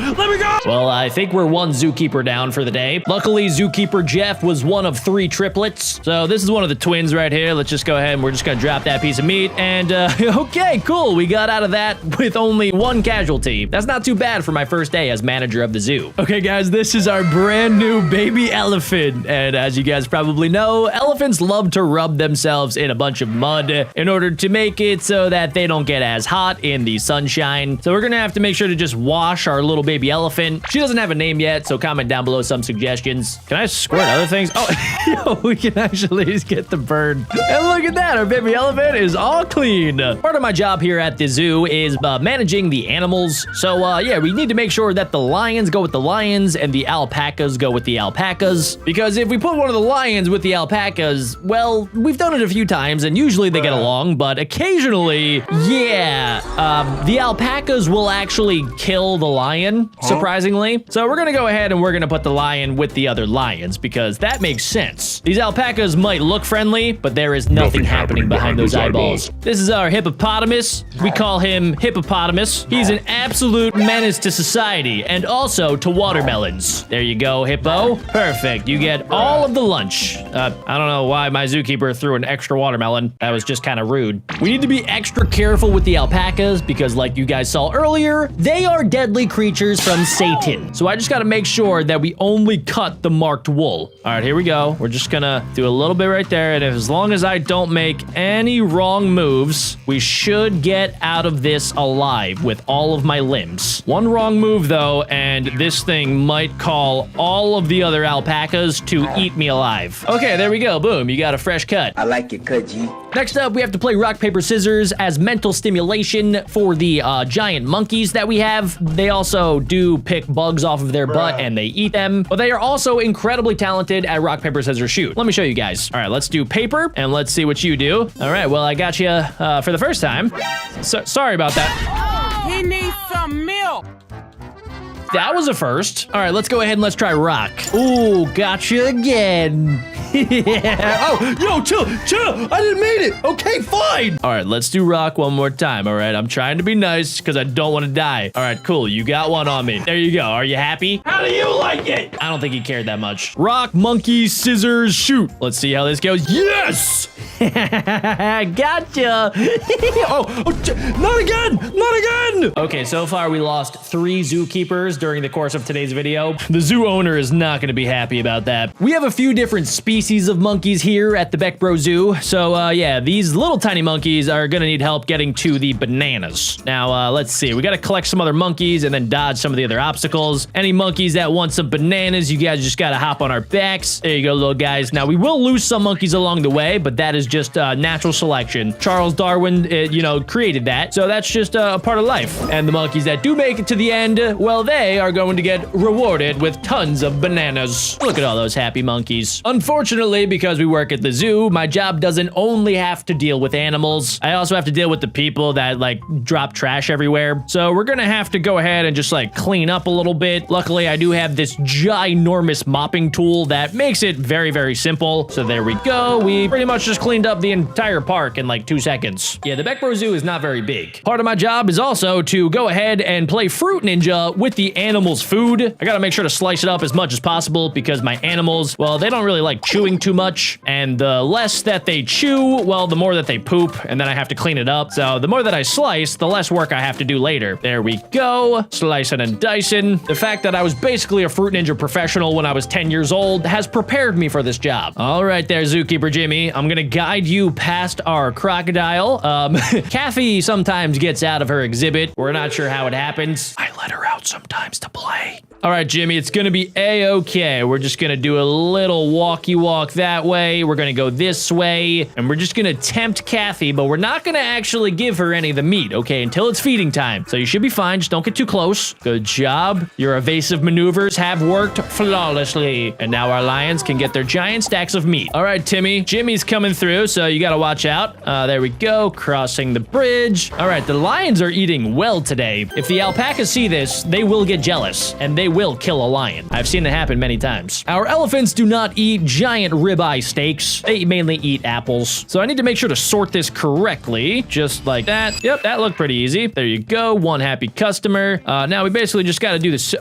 Well, I think we're 1 Zookeeper down for the day. Luckily, Zookeeper Jeff was one of 3 triplets. So this is one of the twins right here. Let's just go ahead and we're just gonna drop that piece of meat. And okay, cool. We got out of that with only 1 casualty. That's not too bad for my first day as manager of the zoo. Okay, guys, this is our brand new baby elephant. And as you guys probably know, elephants love to rub themselves in a bunch of mud in order to make it so that they don't get as hot in the sunshine. So we're gonna have to make sure to just wash our little baby elephant. She doesn't have a name yet, so comment down below some suggestions. Can I squirt other things? Oh, yo, we can actually get the bird. And look at that, our baby elephant is all clean. Part of my job here at the zoo is managing the animals. So yeah, we need to make sure that the lions go with the lions and the alpacas go with the alpacas. Because if we put one of the lions with the alpacas, well, we've done it a few times and usually they get along, but occasionally, yeah, the alpacas will actually kill the lion, surprisingly. So we're gonna go ahead and we're gonna put the lion with the other lions because that makes sense. These alpacas might look friendly, but there is nothing happening behind those eyeballs. This is our hippopotamus. We call him Hippopotamus. He's an absolute menace to society and also to watermelons. There you go, Hippo. Perfect. You get all of the lunch. I don't know why my zookeeper threw an extra watermelon. That was just kind of rude. We need to be extra careful with the alpacas because like you guys saw earlier, they are deadly creatures from Satan. So I just got to make sure that we only cut the marked wool. All right, here we go. We're just gonna do a little bit right there. And as long as I don't make any wrong moves, we should get out of this alive with all of my limbs. One wrong move though, and this thing might call all of the other alpacas to eat me alive. Okay, there we go. Boom, you got a fresh cut. I like your cut, G. Next up, we have to play rock, paper, scissors as mental stimulation for the giant monkeys that we have. They also do pick bugs off of their butt and they eat them, but they are also incredibly talented at rock, paper, scissors, shoot. Let me show you guys. All right, let's do paper and let's see what you do. All right, well, I got you for the first time. So, sorry about that. He needs some That was a first. All right, let's go ahead and let's try rock. Ooh, gotcha again. Yeah. Oh, yo, chill. I didn't mean it. Okay, fine. All right, let's do rock one more time. All right, I'm trying to be nice because I don't want to die. All right, cool. You got one on me. There you go. Are you happy? How do you like it? I don't think he cared that much. Rock, monkey, scissors, shoot. Let's see how this goes. Yes. Gotcha. Not again. Okay, so far we lost 3 zookeepers during the course of today's video. The zoo owner is not going to be happy about that. We have a few different species of monkeys here at the BeckBro Zoo. So yeah, these little tiny monkeys are going to need help getting to the bananas. Now, let's see. We got to collect some other monkeys and then dodge some of the other obstacles. Any monkeys that want some bananas, you guys just got to hop on our backs. There you go, little guys. Now, we will lose some monkeys along the way, but that is just natural selection. Charles Darwin, created that. So that's just a part of life. And the monkeys that do make it to the end, well, they are going to get rewarded with tons of bananas. Look at all those happy monkeys. Unfortunately, because we work at the zoo, my job doesn't only have to deal with animals. I also have to deal with the people that like drop trash everywhere. So we're gonna have to go ahead and just like clean up a little bit. Luckily, I do have this ginormous mopping tool that makes it very, very simple. So there we go. We pretty much just cleaned up the entire park in like 2 seconds. Yeah, the BeckBro Zoo is not very big. Part of my job is also to go ahead and play Fruit Ninja with the animals' food. I gotta make sure to slice it up as much as possible because my animals, well, they don't really like chewing too much. And the less that they chew, well, the more that they poop, and then I have to clean it up. So the more that I slice, the less work I have to do later. There we go. Slicing and dicing. The fact that I was basically a Fruit Ninja professional when I was 10 years old has prepared me for this job. All right there, Zookeeper Jimmy. I'm gonna guide you past our crocodile. Kathy sometimes gets out of her exhibit. We're not sure how it happens. I let her out sometimes to play. All right, Jimmy, it's gonna be A-okay. We're just gonna do a little walkie walk that way. We're gonna go this way, and we're just gonna tempt Kathy, but we're not gonna actually give her any of the meat, okay, until it's feeding time. So you should be fine, just don't get too close. Good job. Your evasive maneuvers have worked flawlessly. And now our lions can get their giant stacks of meat. All right, Timmy. Jimmy's coming through, so you gotta watch out. There we go, crossing the bridge. All right, the lions are eating well today. If the alpacas see this, they will get jealous, and they will kill a lion. I've seen it happen many times. Our elephants do not eat giant ribeye steaks. They mainly eat apples. So I need to make sure to sort this correctly, just like that. Yep, that looked pretty easy. There you go, one happy customer. Now we basically just gotta do this.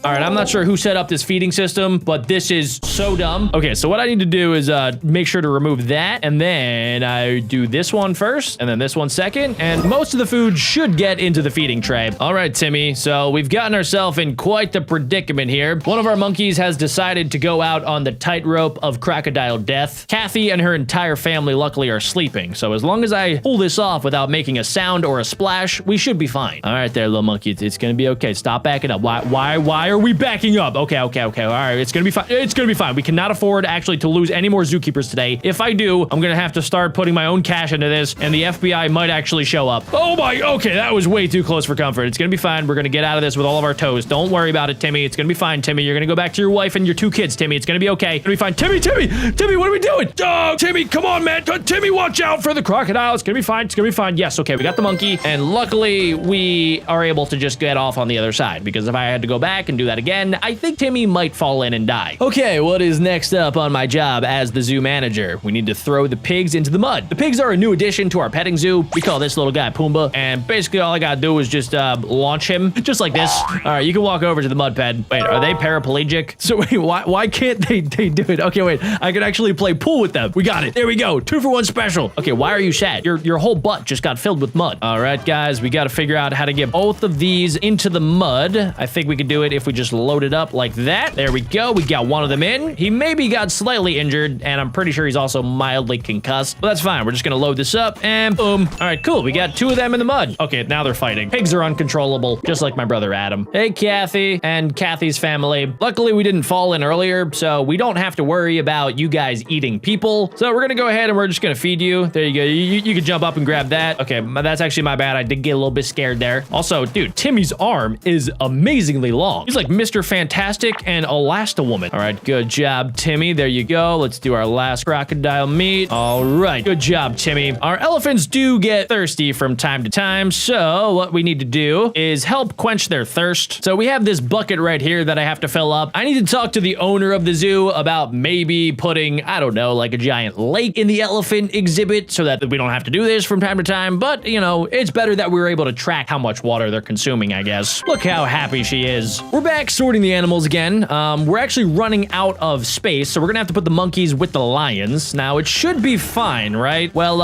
All right, I'm not sure who set up this feeding system, but this is so dumb. Okay, so what I need to do is make sure to remove that, and then I do this one first, and then this one second, and most of the food should get into the feeding tray. All right, Timmy, so we've gotten ourselves in quite the predicament here. One of our monkeys has decided to go out on the tightrope of crocodile death. Kathy and her entire family luckily are sleeping, so as long as I pull this off without making a sound or a splash, we should be fine. All right there, little monkey, it's gonna be okay. Stop backing up. Why are we backing up? Okay. All right, it's gonna be fine. It's gonna be fine. We cannot afford actually to lose any more zookeepers today. If I do, I'm gonna have to start putting my own cash into this, and the FBI might actually show up. Oh my, okay, that was way too close for comfort. It's gonna be fine. We're gonna get out of this with all of our toes. Don't worry about it, Timmy. It's gonna be fine, Timmy. You're gonna go back to your wife and your 2 kids, Timmy. It's gonna be okay. It's gonna be fine. Timmy, what are we doing? Oh, Timmy, come on, man. Timmy, watch out for the crocodile. It's gonna be fine. It's gonna be fine. Yes, okay, we got the monkey, and luckily we are able to just get off on the other side, because if I had to go back and do that again, I think Timmy might fall in and die. Okay, what is next up on my job as the zoo manager? We need to throw the pigs into the mud. The pigs are a new addition to our petting zoo. We call this little guy Pumbaa, and basically all I gotta do is just launch him, just like this. All right, you can walk over to the mud pen. Wait, are they paraplegic? So wait, why can't they do it? Okay, wait, I can actually play pool with them. We got it. There we go. 2 for 1 special. Okay, why are you sad? Your whole butt just got filled with mud. All right, guys, we gotta figure out how to get both of these into the mud. I think we could do it if we just load it up like that. There we go. We got one of them in. He maybe got slightly injured, and I'm pretty sure he's also mildly concussed, but that's fine. We're just gonna load this up, and boom. All right, cool. We got 2 of them in the mud. Okay, now they're fighting. Pigs are uncontrollable, just like my brother Adam. Hey, Kathy and Kathy's family. Luckily, we didn't fall in earlier, so we don't have to worry about you guys eating people. So we're gonna go ahead and we're just gonna feed you. There you go. You can jump up and grab that. Okay, that's actually my bad. I did get a little bit scared there. Also, dude, Timmy's arm is amazingly long. He's like Mr. Fantastic and Elastowoman. All right, good job, Timmy. There you go. Let's do our last crocodile meat. All right, good job, Timmy. Our elephants do get thirsty from time to time, so what we need to do is help quench their thirst. So we have this bucket right here that I have to fill up. I need to talk to the owner of the zoo about maybe putting, I don't know, like a giant lake in the elephant exhibit so that we don't have to do this from time to time. But, you know, it's better that we're able to track how much water they're consuming, I guess. Look how happy she is. We're back sorting the animals again. We're actually running out of space, so we're gonna have to put the monkeys with the lions. Now, it should be fine, right? Well,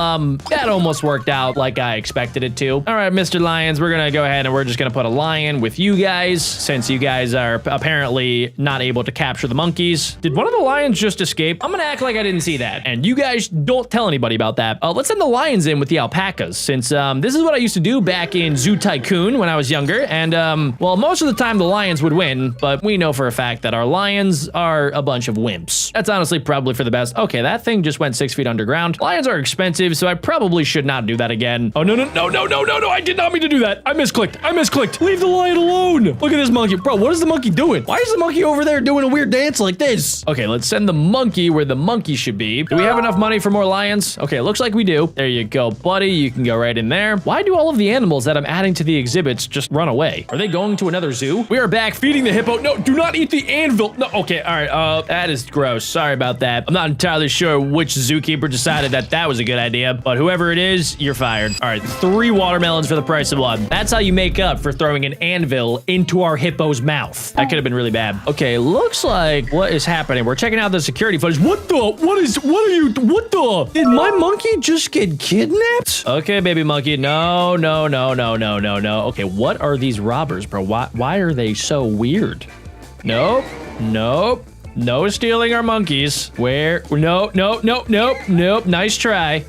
that almost worked out like I expected it to. All right, Mr. Lions, we're gonna go ahead and we're just gonna put a lion with you guys, since you guys are apparently not able to capture the monkeys. Did one of the lions just escape? I'm gonna act like I didn't see that, and you guys don't tell anybody about that. Let's send the lions in with the alpacas, since this is what I used to do back in Zoo Tycoon when I was younger, and well, most of the time the lions would win, but we know for a fact that our lions are a bunch of wimps. That's honestly probably for the best. Okay, that thing just went 6 feet underground. Lions are expensive, so I probably should not do that again. Oh, no, I did not mean to do that. I misclicked. Leave the lion alone. Look at this monkey. Bro, what is the monkey doing? Why is the monkey over there doing a weird dance like this? Okay, let's send the monkey where the monkey should be. Do we have enough money for more lions? Okay, looks like we do. There you go, buddy. You can go right in there. Why do all of the animals that I'm adding to the exhibits just run away? Are they going to another zoo? We are back feeding the hippo. No, do not eat the anvil. No, okay, all right. That is gross. Sorry about that. I'm not entirely sure which zookeeper decided that that was a good idea, but whoever it is, you're fired. All right, 3 watermelons for the price of 1. That's how you make up for throwing an anvil into our hippo's mouth. That could have been really bad. Okay, looks like what is happening? We're checking out the security footage. What the? Did my monkey just get kidnapped? Okay, baby monkey. No. Okay, what are these robbers, bro? Why are they so weird? Nope. No stealing our monkeys. Where? Nope. Nice try.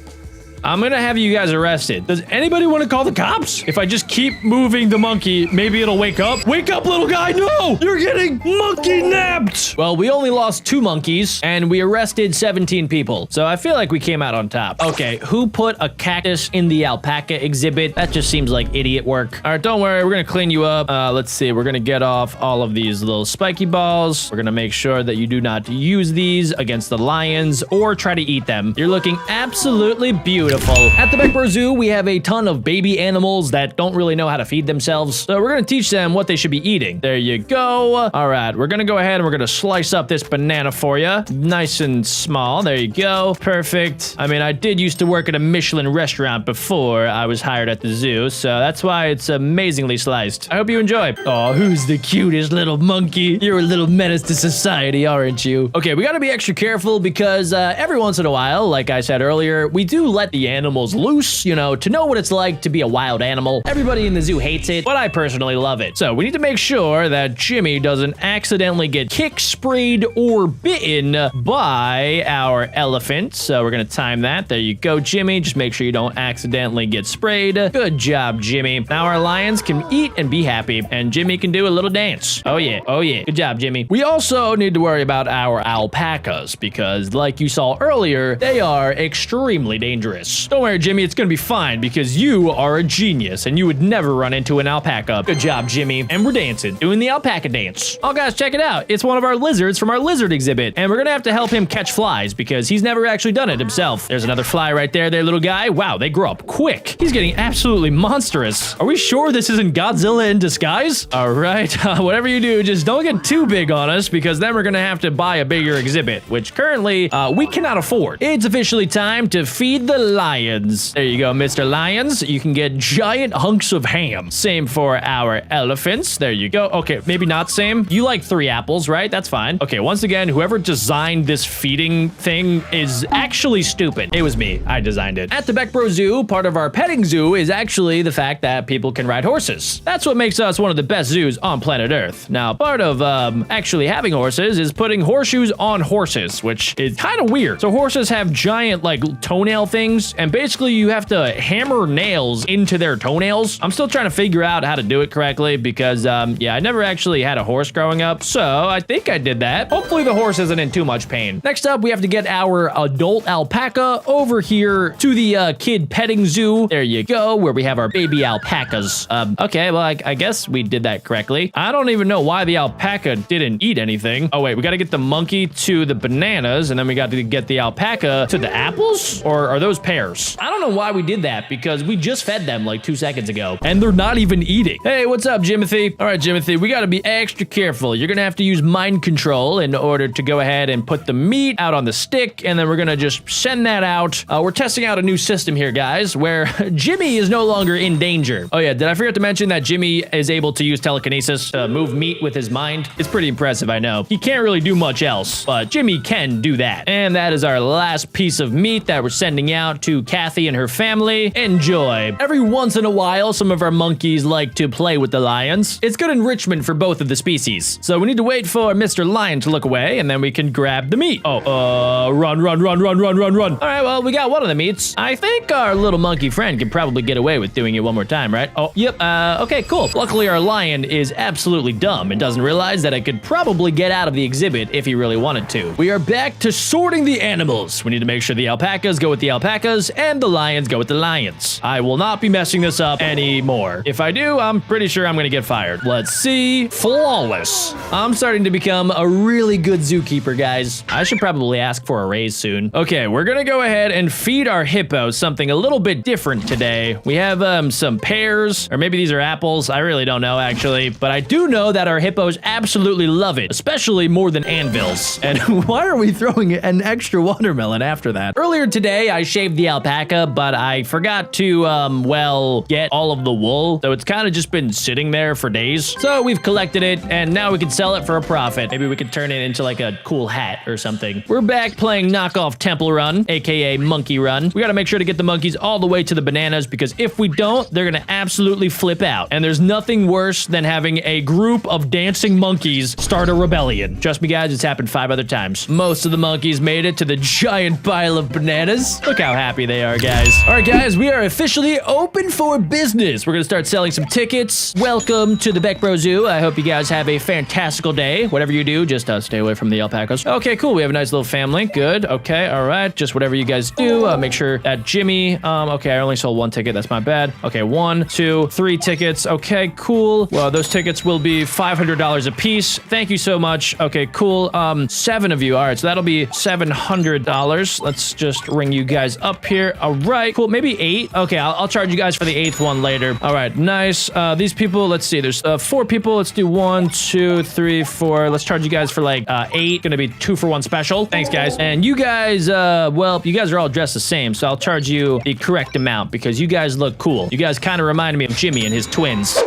I'm gonna have you guys arrested. Does anybody want to call the cops? If I just keep moving the monkey, maybe it'll wake up. Wake up, little guy. No, you're getting monkey napped. Well, we only lost 2 monkeys and we arrested 17 people. So I feel like we came out on top. Okay, who put a cactus in the alpaca exhibit? That just seems like idiot work. All right, don't worry. We're gonna clean you up. Let's see. We're gonna get off all of these little spiky balls. We're gonna make sure that you do not use these against the lions or try to eat them. You're looking absolutely beautiful. At the BeckBro Zoo, we have a ton of baby animals that don't really know how to feed themselves, so we're gonna teach them what they should be eating. There you go. All right, we're gonna go ahead and we're gonna slice up this banana for you. Nice and small. There you go. Perfect. I mean, I did used to work at a Michelin restaurant before I was hired at the zoo, so that's why it's amazingly sliced. I hope you enjoy. Oh, who's the cutest little monkey? You're a little menace to society, aren't you? Okay, we gotta be extra careful because every once in a while, like I said earlier, we do let the animals loose, you know, to know what it's like to be a wild animal. Everybody in the zoo hates it, but I personally love it. So we need to make sure that Jimmy doesn't accidentally get kicked, sprayed, or bitten by our elephant. So we're gonna time that. There you go, Jimmy. Just make sure you don't accidentally get sprayed. Good job, Jimmy. Now our lions can eat and be happy, and Jimmy can do a little dance. Oh yeah. Good job, Jimmy. We also need to worry about our alpacas because, like you saw earlier, they are extremely dangerous. Don't worry, Jimmy, it's gonna be fine because you are a genius and you would never run into an alpaca. Good job, Jimmy. And we're dancing, doing the alpaca dance. Oh, guys, check it out. It's one of our lizards from our lizard exhibit, and we're gonna have to help him catch flies because he's never actually done it himself. There's another fly right there, little guy. Wow, they grow up quick. He's getting absolutely monstrous. Are we sure this isn't Godzilla in disguise? All right, whatever you do, just don't get too big on us because then we're gonna have to buy a bigger exhibit, which currently we cannot afford. It's officially time to feed the lions. There you go, Mr. Lions. You can get giant hunks of ham. Same for our elephants. There you go. Okay, maybe not same. You like 3 apples, right? That's fine. Okay, once again, whoever designed this feeding thing is actually stupid. It was me. I designed it. At the BeckBro Zoo, part of our petting zoo is actually the fact that people can ride horses. That's what makes us one of the best zoos on planet Earth. Now, part of actually having horses is putting horseshoes on horses, which is kind of weird. So horses have giant, like, toenail things monkeys, and basically you have to hammer nails into their toenails. I'm still trying to figure out how to do it correctly because, yeah, I never actually had a horse growing up, so I think I did that. Hopefully the horse isn't in too much pain. Next up, we have to get our adult alpaca over here to the kid petting zoo. There you go, where we have our baby alpacas. Okay, well, I guess we did that correctly. I don't even know why the alpaca didn't eat anything. Oh, wait, we got to get the monkey to the bananas, and then we got to get the alpaca to the apples, or are those pears? I don't know why we did that because we just fed them like 2 seconds ago, and they're not even eating. Hey, what's up, Jimothy? All right, Jimothy, we got to be extra careful. You're going to have to use mind control in order to go ahead and put the meat out on the stick, and then we're going to just send that out. We're testing out a new system here, guys, where Jimmy is no longer in danger. Oh, yeah, did I forget to mention that Jimmy is able to use telekinesis to move meat with his mind? It's pretty impressive, I know. He can't really do much else, but Jimmy can do that. And that is our last piece of meat that we're sending out to Kathy and her family. Enjoy. Every once in a while, some of our monkeys like to play with the lions. It's good enrichment for both of the species. So we need to wait for Mr. Lion to look away, and then we can grab the meat. Oh, run. All right, well, we got one of the meats. I think our little monkey friend can probably get away with doing it one more time, right? Oh, yep. Okay, cool. Luckily, our lion is absolutely dumb and doesn't realize that it could probably get out of the exhibit if he really wanted to. We are back to sorting the animals. We need to make sure the alpacas go with the alpacas and the lions go with the lions. I will not be messing this up anymore. If I do, I'm pretty sure I'm gonna get fired. Let's see. Flawless. I'm starting to become a really good zookeeper, guys. I should probably ask for a raise soon. Okay, we're gonna go ahead and feed our hippos something a little bit different today. We have some pears, or maybe these are apples. I really don't know, actually, but I do know that our hippos absolutely love it, especially more than anvils. And why are we throwing an extra watermelon after that? Earlier today, I shaved the alpaca, but I forgot to, well, get all of the wool, so it's kind of just been sitting there for days. So we've collected it, and now we can sell it for a profit. Maybe we could turn it into like a cool hat or something. We're back playing knockoff Temple Run, aka Monkey Run. We gotta make sure to get the monkeys all the way to the bananas, because if we don't, they're gonna absolutely flip out. And there's nothing worse than having a group of dancing monkeys start a rebellion. Trust me, guys, it's happened 5 other times. Most of the monkeys made it to the giant pile of bananas. Look how happy they are, guys. All right, guys, we are officially open for business. We're gonna start selling some tickets. Welcome to the BeckBro Zoo. I hope you guys have a fantastical day. Whatever you do, just stay away from the alpacas. Okay, cool. We have a nice little family. Good. Okay, all right. Just whatever you guys do, make sure that Jimmy, okay, I only sold 1 ticket. That's my bad. Okay, 1, 2, 3 tickets. Okay, cool. Well, those tickets will be $500 a piece. Thank you so much. Okay, cool. 7 of you. All right, so that'll be $700. Let's just ring you guys up here. All right, cool. Maybe 8. Okay, I'll charge you guys for the 8th one later. All right, nice. These people, let's see. There's 4 people. Let's do 1, 2, 3, 4. Let's charge you guys for like 8. Gonna be 2 for 1 special. Thanks, guys. And you guys, well, you guys are all dressed the same, so I'll charge you the correct amount because you guys look cool. You guys kind of remind me of Jimmy and his twins.